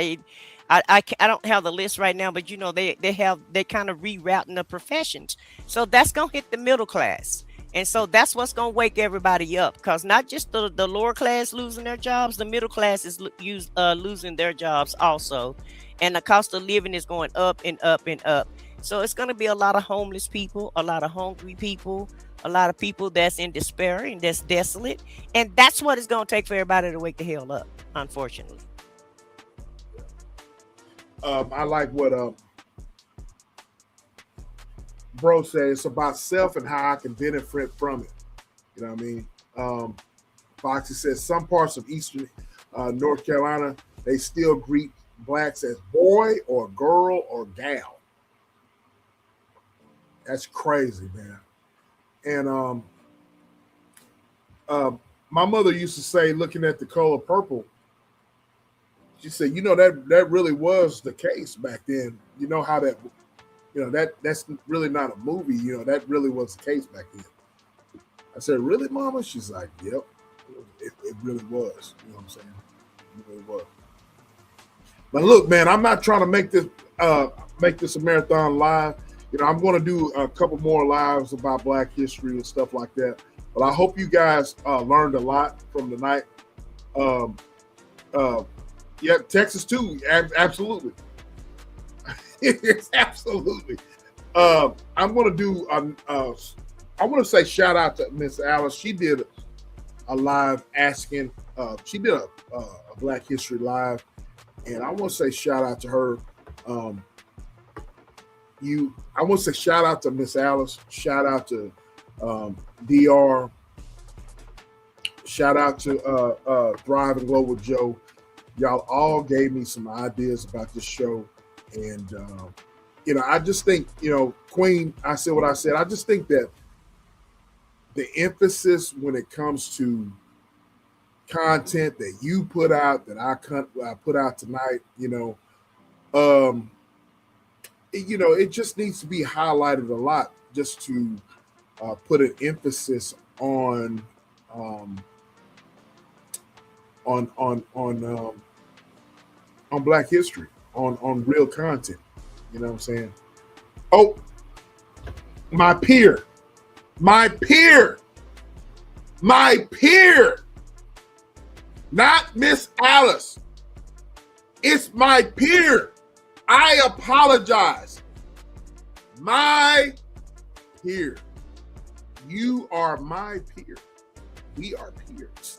I don't have the list right now, but they kind of rerouting the professions. So that's gonna hit the middle class. And so that's what's going to wake everybody up, because not just the lower class losing their jobs, the middle class is losing their jobs also. And the cost of living is going up and up and up. So it's going to be a lot of homeless people, a lot of hungry people, a lot of people that's in despair and that's desolate. And that's what it's going to take for everybody to wake the hell up, unfortunately. I like what bro said. It's about self and how I can benefit from it. You know what I mean? Foxy says some parts of Eastern North Carolina, they still greet blacks as boy or girl or gal. That's crazy, man. And my mother used to say, looking at the color purple, she said, that really was the case back then. You know how that, that's really not a movie. That really was the case back then. I said, really, Mama? She's like, yep, it really was. You know what I'm saying? It really was. But look, man, I'm not trying to make this a marathon live. I'm going to do a couple more lives about Black history and stuff like that. But I hope you guys learned a lot from tonight. Yeah, Texas too. Absolutely. Absolutely. I'm going to do, I want to say shout out to Miss Alice. She did a live asking, she did a Black History Live. And I want to say shout out to her. I want to say shout out to Miss Alice. Shout out to DR. Shout out to Thrive and Glow with Joe. Y'all all gave me some ideas about this show. And, I just think, Queen, I said what I said. I just think that the emphasis when it comes to content that you put out, that I put out tonight, it just needs to be highlighted a lot, just to put an emphasis on Black history, on real content. You know what I'm saying? Oh, my peer not Miss Alice. It's my peer. I apologize. My peer. You are my peer. We are peers.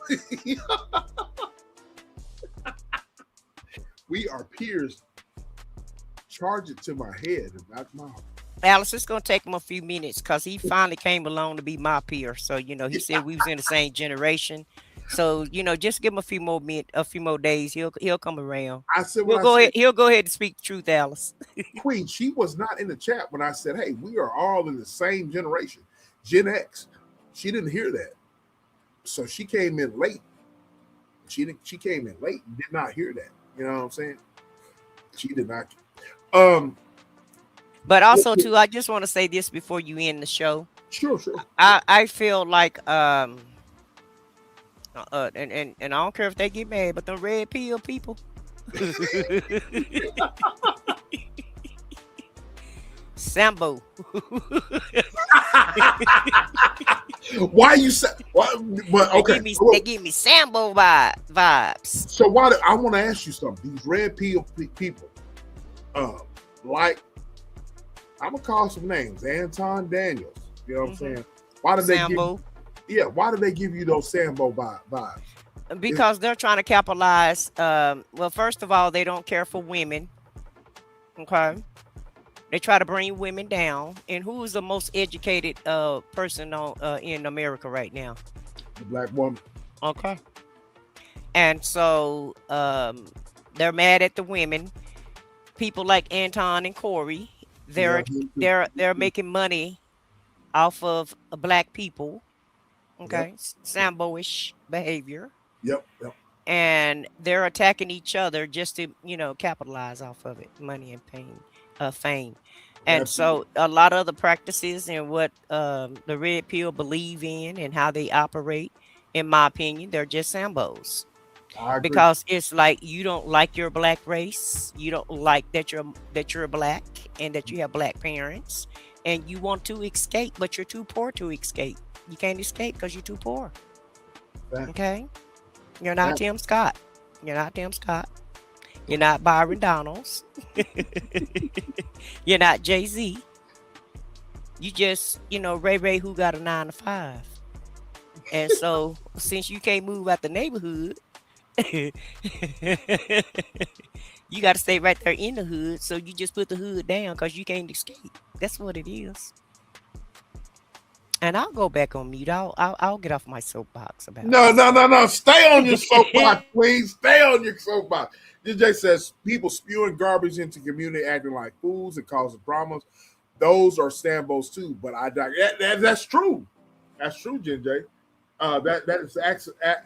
We are peers. Charge it to my head and not my heart. Alice, it's gonna take him a few minutes because he finally came along to be my peer. So he said we was in the same generation. So just give him a few more days. He'll come around. I said, He'll go ahead and speak the truth, Alice. Queen, she was not in the chat when I said, hey, we are all in the same generation, Gen X. She didn't hear that. So she came in late. She came in late and did not hear that. You know what I'm saying? She did not. But also too, I just want to say this before you end the show. Sure. I feel like and I don't care if they get mad, but the red pill people. Sambo. Why you say? But okay, they give me Sambo vibes. So I want to ask you something. These red pill people, like I'm gonna call some names. Anton Daniels. You know what I'm saying? Why did Sambo. Why did they give you those Sambo vibes? Because they're trying to capitalize. Well, first of all, they don't care for women. Okay. They try to bring women down. And who is the most educated person in America right now? The black woman. Okay. And so they're mad at the women. People like Anton and Corey, they're making money off of black people. Okay. Yep. Sambo-ish behavior. Yep. And they're attacking each other just to, capitalize off of it. Money and fame. And Absolutely. So a lot of the practices and what the red pill believe in and how they operate, in my opinion, they're just Sambos. Because it's like you don't like your black race, you don't like that you're black and that you have black parents, and you want to escape, but you're too poor to escape. You can't escape because you're too poor. Okay, you're not Tim Scott. You're not Tim Scott. You're not Byron Donalds. You're not Jay-Z. You just, Ray who got a 9 to 5. And so since you can't move out the neighborhood, you got to stay right there in the hood. So you just put the hood down because you can't escape. That's what it is. And I'll go back on mute. I'll get off my soapbox about it. No. Stay on your soapbox, please. Stay on your soapbox. DJ says people spewing garbage into community, acting like fools and causing dramas. Those are Sambos too. But that's true. That's true, JJ. That is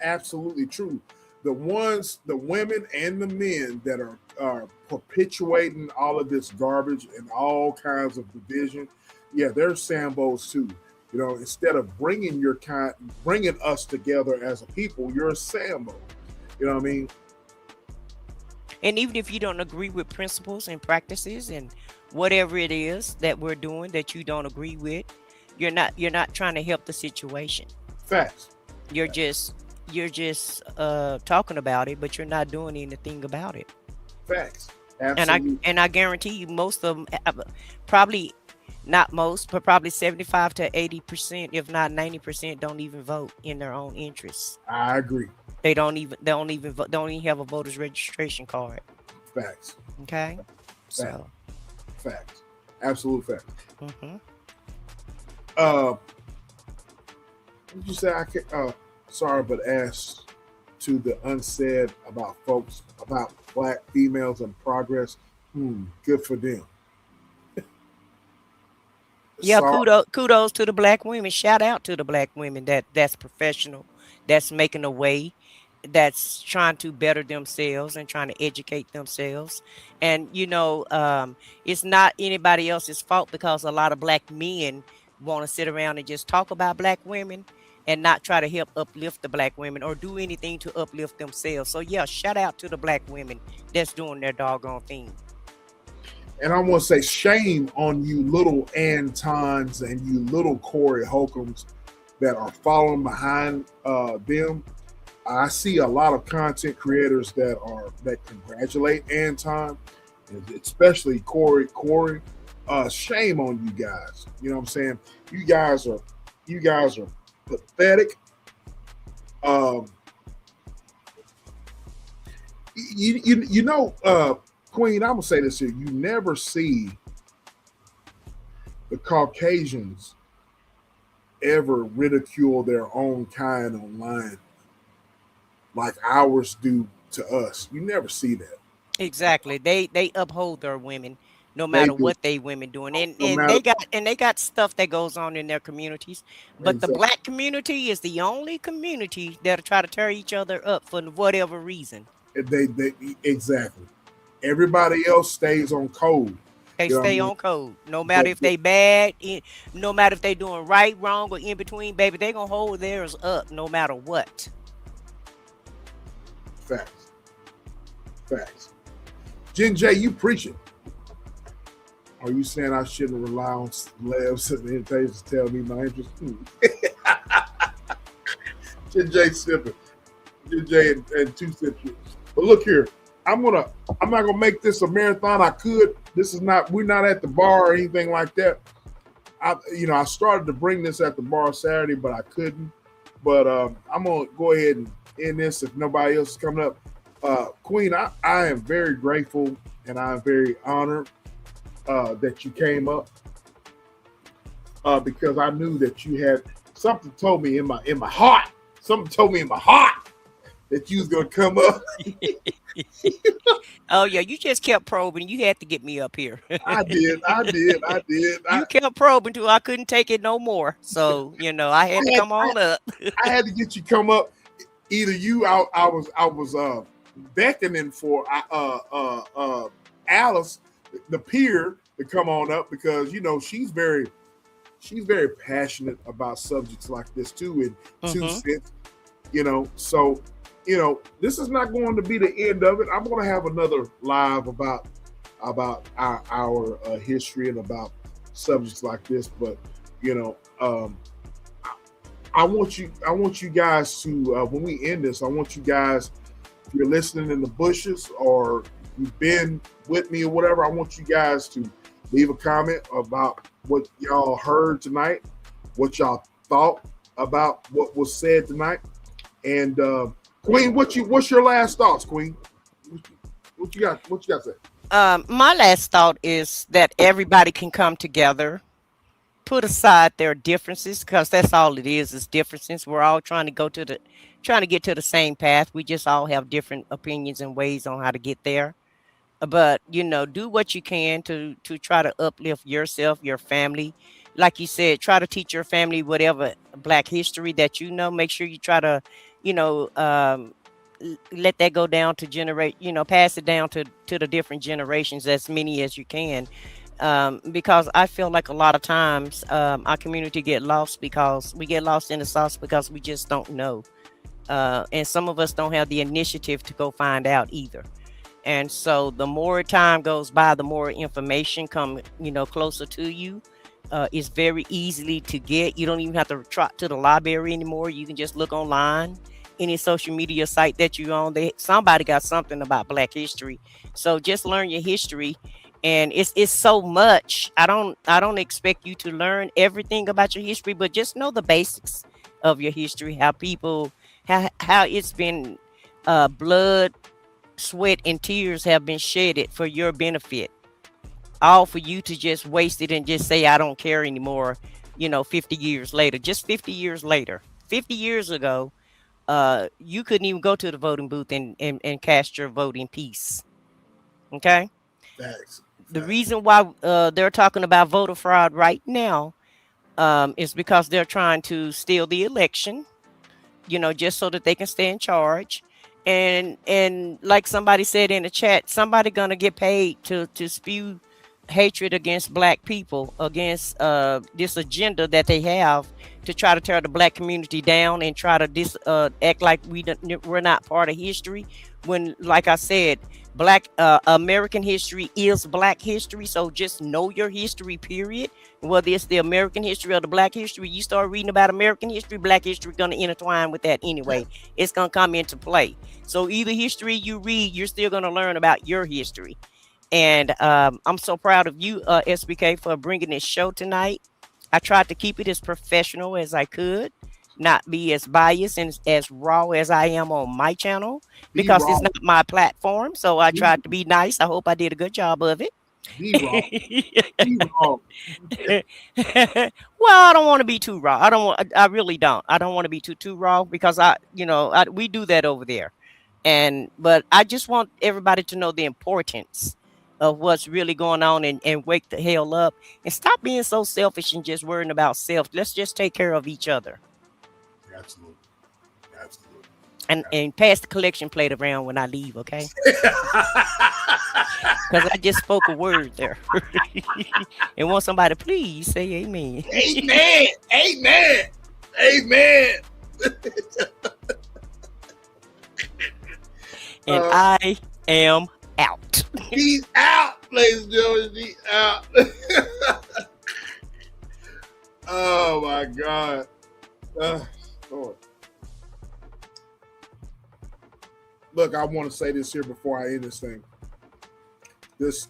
absolutely true. The women and the men that are perpetuating all of this garbage and all kinds of division, they're Sambos too. Instead of bringing us together as a people, you're a Sambo. You know what I mean? And even if you don't agree with principles and practices and whatever it is that we're doing that you don't agree with, you're not trying to help the situation. Facts. You're just talking about it, but you're not doing anything about it. Facts. Absolutely. And I guarantee you, most of them, probably not most, but probably 75 to 80%, if not 90%, don't even vote in their own interests. I agree. They don't even have a voter's registration card. Facts. Okay. So. Facts. Absolute facts. Mm-hmm. What did you say? Sorry, but asked to the unsaid about folks about black females and progress. Good for them. Kudos to the black women. Shout out to the black women that's professional, that's making a way, that's trying to better themselves and trying to educate themselves. And it's not anybody else's fault, because a lot of black men want to sit around and just talk about black women and not try to help uplift the black women or do anything to uplift themselves. So shout out to the black women that's doing their doggone thing. And I want to say shame on you little Antons and you little Corey Holcombs that are following behind them. I see a lot of content creators that congratulate Anton, especially Corey. Shame on you guys. You know what I'm saying? You guys are pathetic. Um, you know, Queen. I'm gonna say this here: you never see the Caucasians ever ridicule their own kind online like ours do to us. You never see that. Exactly. They uphold their women no They matter do. what they women doing. And No and matter they got stuff that goes on in their communities. But the exactly, black community is the only community that'll try to tear each other up for whatever reason. they exactly. Everybody else stays on code. They You know what I stay mean? on code. No But, matter if they bad, no matter if they doing right, wrong, or in between, baby, they gonna hold theirs up no matter what. facts, facts. Jen J, you preaching? Are you saying I shouldn't rely on labs and invitations to tell me my interest? Jen J sipping. Jen J and two sips. But look here, I'm not gonna make this a marathon. I could. This is not. We're not at the bar or anything like that. I started to bring this at the bar Saturday, but I couldn't. But I'm gonna go ahead and end this if nobody else is coming up. Queen, I am very grateful and I'm very honored that you came up because I knew that you had something told me in my heart. Something told me in my heart that you was gonna come up. Oh yeah, you just kept probing. You had to get me up here. I did. You kept probing till I couldn't take it no more. So I had to come on up. I had to get you come up. Either you, I was beckoning for Alice, the peer, to come on up because she's very passionate about subjects like this too. In 2 cents, so this is not going to be the end of it. I'm going to have another live about our history and about subjects like this. But I want you guys to when we end this, I want you guys, if you're listening in the bushes or you've been with me or whatever, I want you guys to leave a comment about what y'all heard tonight, what y'all thought about what was said tonight, and Queen, what's your last thoughts, Queen? What you got? What you got to say? My last thought is that everybody can come together, put aside their differences, because that's all it is differences. We're all trying to get to the same path. We just all have different opinions and ways on how to get there. But do what you can to try to uplift yourself, your family. Like you said, try to teach your family whatever black history that make sure you try to you know let that go down to generate, pass it down to the different generations, as many as you can. Because I feel like a lot of times our community get lost because we get lost in the sauce because we just don't know, and some of us don't have the initiative to go find out either. And so the more time goes by, the more information come, closer to you. It's very easily to get. You don't even have to trot to the library anymore. You can just look online. Any social media site that you on, somebody got something about Black history. So just learn your history, and it's so much. I don't expect you to learn everything about your history, but just know the basics of your history. How it's been blood, sweat, and tears have been shedded for your benefit, all for you to just waste it and just say I don't care anymore. 50 years later, just 50 years later, 50 years ago, you couldn't even go to the voting booth and cast your vote in peace. Okay. Facts. The reason why they're talking about voter fraud right now is because they're trying to steal the election, just so that they can stay in charge. And like somebody said in the chat, somebody gonna get paid to spew hatred against black people, against this agenda that they have to try to tear the black community down and try to act like we're not part of history. When, like I said, black American history is black history. So just know your history, period. Whether it's the American history or the black history, you start reading about American history, black history going to intertwine with that anyway. It's going to come into play. So either history you read, you're still going to learn about your history. And I'm so proud of you, SBK, for bringing this show tonight. I tried to keep it as professional as I could, not be as biased and as raw as I am on my channel, because it's not my platform. So I tried to be nice. I hope I did a good job of it. Be wrong. Be wrong. Well, I don't want to be too raw. I really don't. I don't want to be too raw, because we do that over there. But I just want everybody to know the importance of what's really going on, and wake the hell up and stop being so selfish and just worrying about self. Let's just take care of each other. Absolutely. Absolutely. And pass the collection plate around when I leave, okay? Because I just spoke a word there. And want somebody to please say amen. Amen. Amen. Amen. And I am out. He's out, ladies and gentlemen. He's out. Oh my God. Lord. Look, I want to say this here before I end this thing. This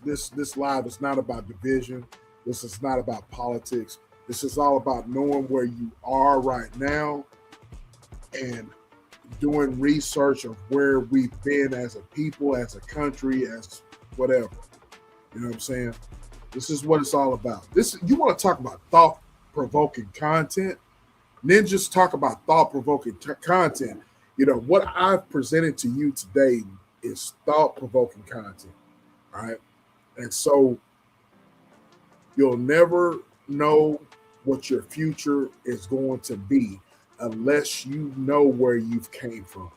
live is not about division. This is not about politics. This is all about knowing where you are right now and doing research of where we've been as a people, as a country, as whatever. You know what I'm saying? This is what it's all about. You want to talk about thought-provoking content, then just talk about thought-provoking content. You know, what I've presented to you today is thought-provoking content, all right? And so you'll never know what your future is going to be unless you know where you've came from.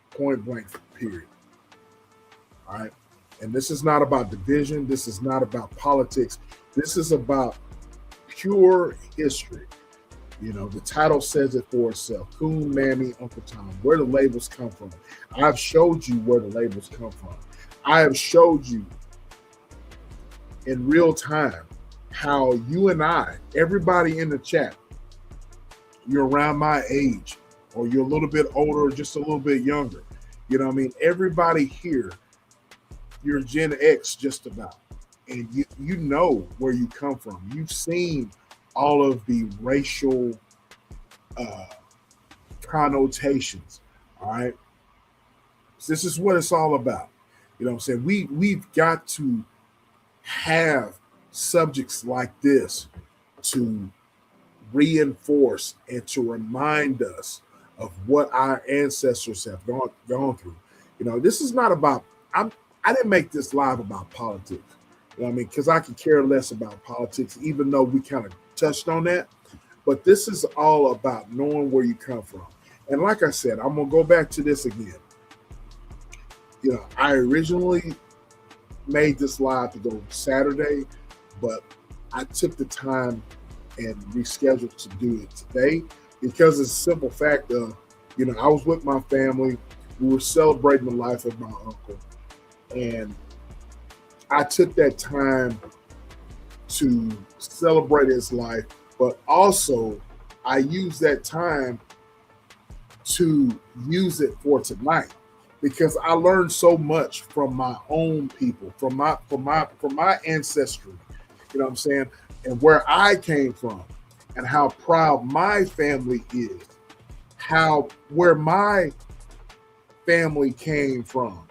Point blank, period. All right? And this is not about division. This is not about politics. This is about pure history. You know, the title says it for itself. Coon, Mammy, Uncle Tom. Where the labels come from. I've showed you where the labels come from. I have showed you in real time how you and I, everybody in the chat, you're around my age, or you're a little bit older, or just a little bit younger. You know what I mean? Everybody here, you're Gen X just about. And you know where you come from. You've seen all of the racial connotations, all right? So this is what it's all about. You know what I'm saying? We've got to have subjects like this to reinforce and to remind us of what our ancestors have gone through. You know, this is not about, I didn't make this live about politics. You know what I mean? Because I could care less about politics, even though we kind of touched on that. But this is all about knowing where you come from. And like I said, I'm going to go back to this again. You know, I originally made this live to go Saturday, but I took the time and rescheduled to do it today because it's a simple fact of, you know, I was with my family. We were celebrating the life of my uncle. And I took that time to celebrate his life, but also I used that time to use it for tonight because I learned so much from my own people, from my ancestry, you know what I'm saying, and where I came from, and how proud my family is, where my family came from.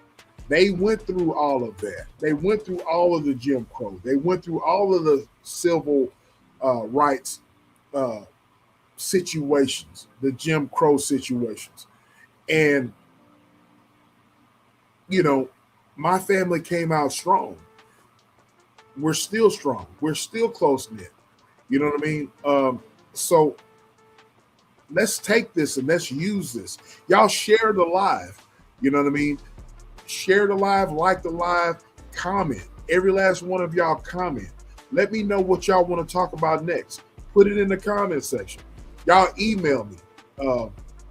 They went through all of that. They went through all of the Jim Crow. They went through all of the civil rights situations, the Jim Crow situations. And, you know, my family came out strong. We're still strong. We're still close-knit. You know what I mean? So let's take this and let's use this. Y'all share the live. You know what I mean? Share the live, like the live, comment. every last one of y'all comment. Let me know what y'all want to talk about next. Put it in the comment section. Y'all email me.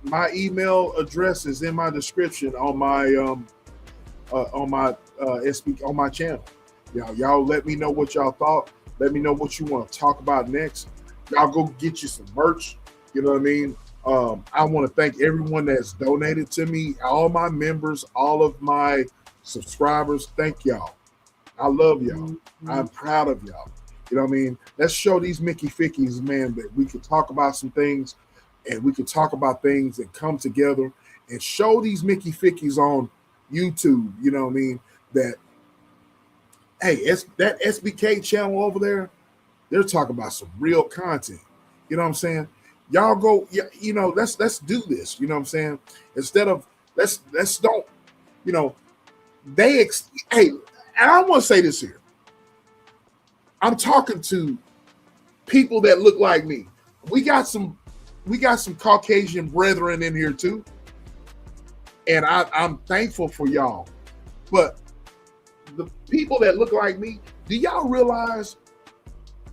My email address is in my description on my SBK on my channel. Y'all let me know what y'all thought. Let me know what you want to talk about next. Y'all go get you some merch. You know what I mean? I want to thank everyone that's donated to me, all my members, all of my subscribers. Thank y'all. I love y'all. I'm proud of y'all. You know what I mean? Let's show these Mickey Fickies, man, that we can talk about some things, and we can talk about things and come together and show these Mickey Fickies on YouTube. You know what I mean? That, hey, that SBK channel over there, they're talking about some real content. You know what I'm saying? Y'all go, you know, let's do this. You know what I'm saying? Instead of let's don't, you know, hey, and I want to say this here. I'm talking to people that look like me. We got some Caucasian brethren in here too. And I'm thankful for y'all. But the people that look like me, do y'all realize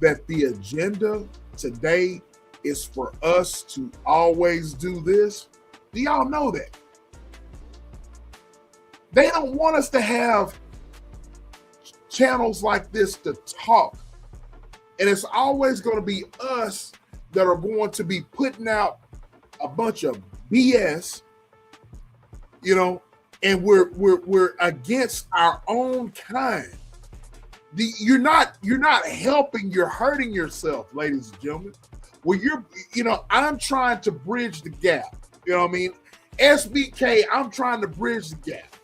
that the agenda today is for us to always do this? Do y'all know that? They don't want us to have channels like this to talk. And it's always going to be us that are going to be putting out a bunch of BS, you know, and we're against our own kind. You're not helping, you're hurting yourself, ladies and gentlemen. Well, I'm trying to bridge the gap. You know what I mean? SBK, I'm trying to bridge the gap.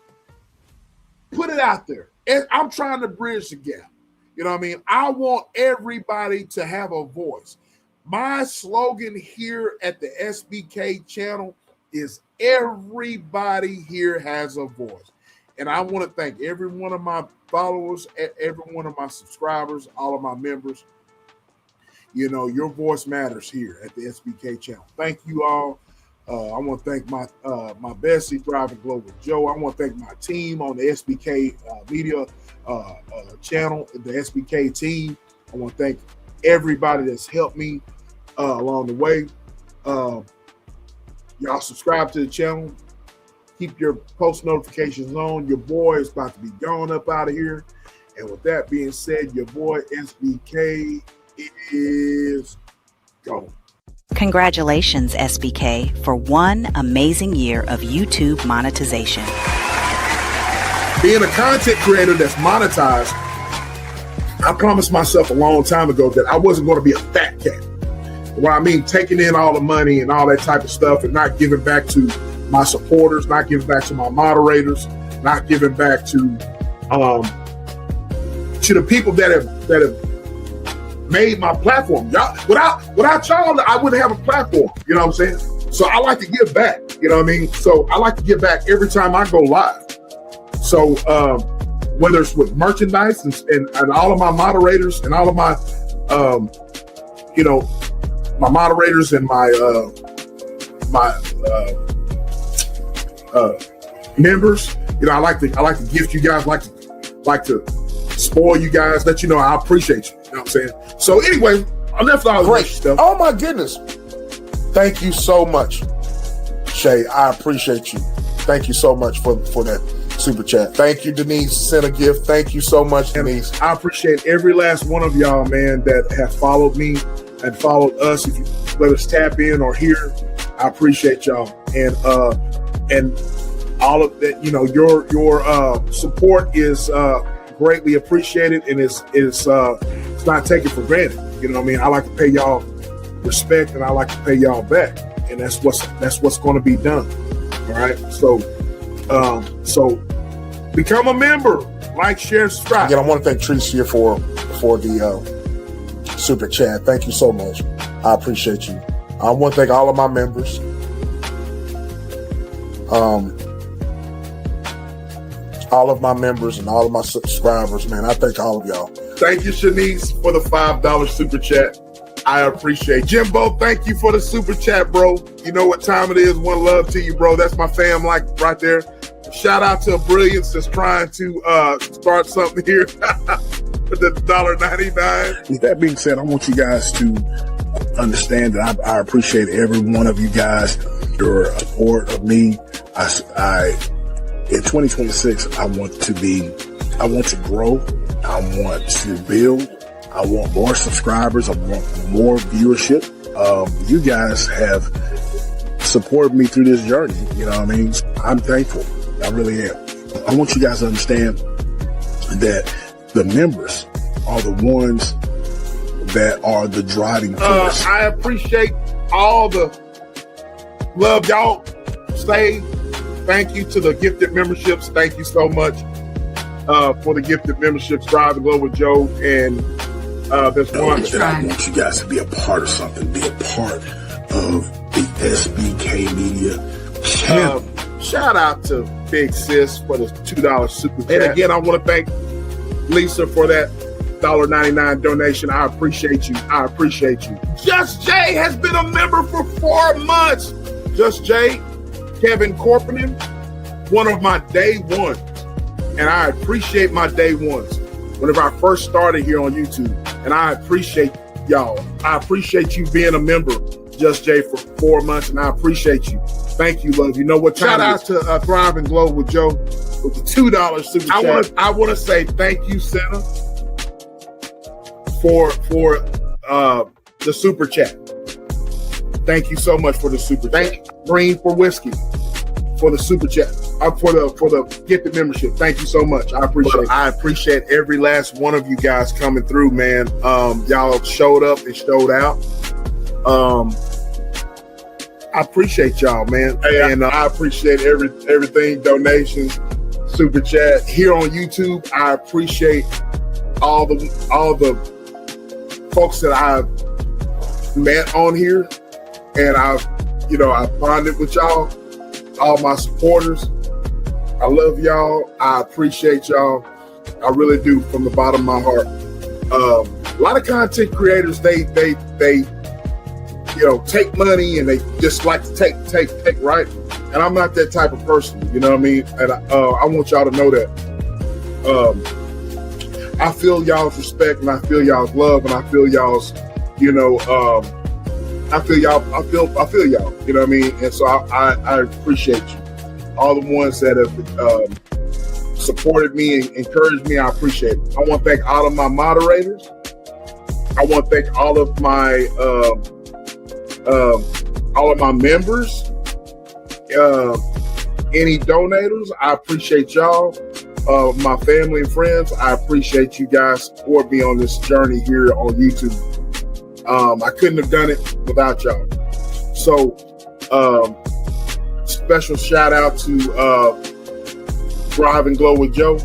Put it out there. I'm trying to bridge the gap. You know what I mean? I want everybody to have a voice. My slogan here at the SBK channel is everybody here has a voice. And I want to thank every one of my followers, every one of my subscribers, all of my members. You know, your voice matters here at the SBK channel. Thank you all. I want to thank my bestie, Thriving Global Joe. I want to thank my team on the SBK Media channel, the SBK team. I want to thank everybody that's helped me along the way. Y'all subscribe to the channel. Keep your post notifications on. Your boy is about to be gone up out of here. And with that being said, your boy SBK is gone. Congratulations, SBK, for one amazing year of YouTube monetization. Being a content creator that's monetized, I promised myself a long time ago that I wasn't going to be a fat cat. What I mean, taking in all the money and all that type of stuff and not giving back to my supporters, not giving back to my moderators, not giving back to the people that have made my platform. Y'all, without y'all, I wouldn't have a platform. You know what I'm saying? So I like to give back. You know what I mean? So I like to give back every time I go live. So whether it's with merchandise and all of my moderators and all of my, my moderators and my members, you know, I like to gift you guys, like to spoil you guys, let you know I appreciate you. You know what I'm saying? So anyway, I left all Great this stuff. Oh my goodness. Thank you so much, Shay. I appreciate you. Thank you so much for that super chat. Thank you, Denise. Sent a gift. Thank you so much, Denise. I appreciate every last one of y'all, man, that have followed me and followed us. If you let us tap in or hear, I appreciate y'all. And all of that, you know, your support is greatly appreciated, and it's not taken for granted. You know what I mean? I like to pay y'all respect, and I like to pay y'all back, and that's what's going to be done. All right. So become a member, like, share, subscribe. Again, I want to thank Tricia for the super chat. Thank you so much. I appreciate you. I want to thank all of my members. All of my members and all of my subscribers, man. I thank all of y'all. Thank you, Shanice, for the $5 super chat. I appreciate Jimbo. Thank you for the super chat, bro. You know what time it is. One love to you, bro. That's my fam, like right there. Shout out to Brilliance that's trying to start something here for the $1.99. With that being said, I want you guys to understand that I appreciate every one of you guys, your support of me. In 2026, I want to grow. I want to build. I want more subscribers. I want more viewership. You guys have supported me through this journey. You know what I mean? I'm thankful. I really am. I want you guys to understand that the members are the ones that are the driving force. I appreciate all the love y'all say. Thank you to the gifted memberships. Thank you so much for the gifted memberships. Drive and Glow with Joe and this one. I want you guys to be a part of something. Be a part of the SBK Media channel. Shout out to Big Sis for the $2 super chat. And again, I want to thank Lisa for that $1.99 donation. I appreciate you. I appreciate you. Just Jay has been a member for 4 months. Just Jay, Kevin Corponin, one of my day ones. And I appreciate my day ones. Whenever I first started here on YouTube. And I appreciate y'all. I appreciate you being a member, Just Jay, for 4 months. And I appreciate you. Thank you, love. You know what time it is. Shout out to Thrive and Glow with Joe with the $2 super chat. I want to say thank you, Santa, for the super chat. Thank you so much for the super chat. Thank Green for Whiskey for the super chat. For the gifted membership. Thank you so much. I appreciate it. I appreciate every last one of you guys coming through, man. Y'all showed up and showed out. I appreciate y'all, man. And I appreciate everything, donations, super chat. Here on YouTube, I appreciate all the folks that I've met on here. And I've bonded with y'all, all my supporters. I love y'all. I appreciate y'all. I really do, from the bottom of my heart. A lot of content creators, they take money and they just like to take, right? And I'm not that type of person, you know what I mean? And I want y'all to know that I feel y'all's respect and I feel y'all's love and I feel y'all's, I feel y'all, you know what I mean? And so I appreciate you. All the ones that have supported me and encouraged me, I appreciate it. I want to thank all of my moderators. I want to thank all of my members, any donators. I appreciate y'all. My family and friends, I appreciate you guys supporting me on this journey here on YouTube. I couldn't have done it without y'all. So, special shout out to Thrive and Glow with Joe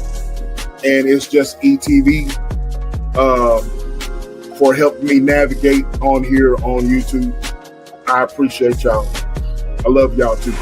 and It's Just ETV for helping me navigate on here on YouTube. I appreciate y'all. I love y'all too.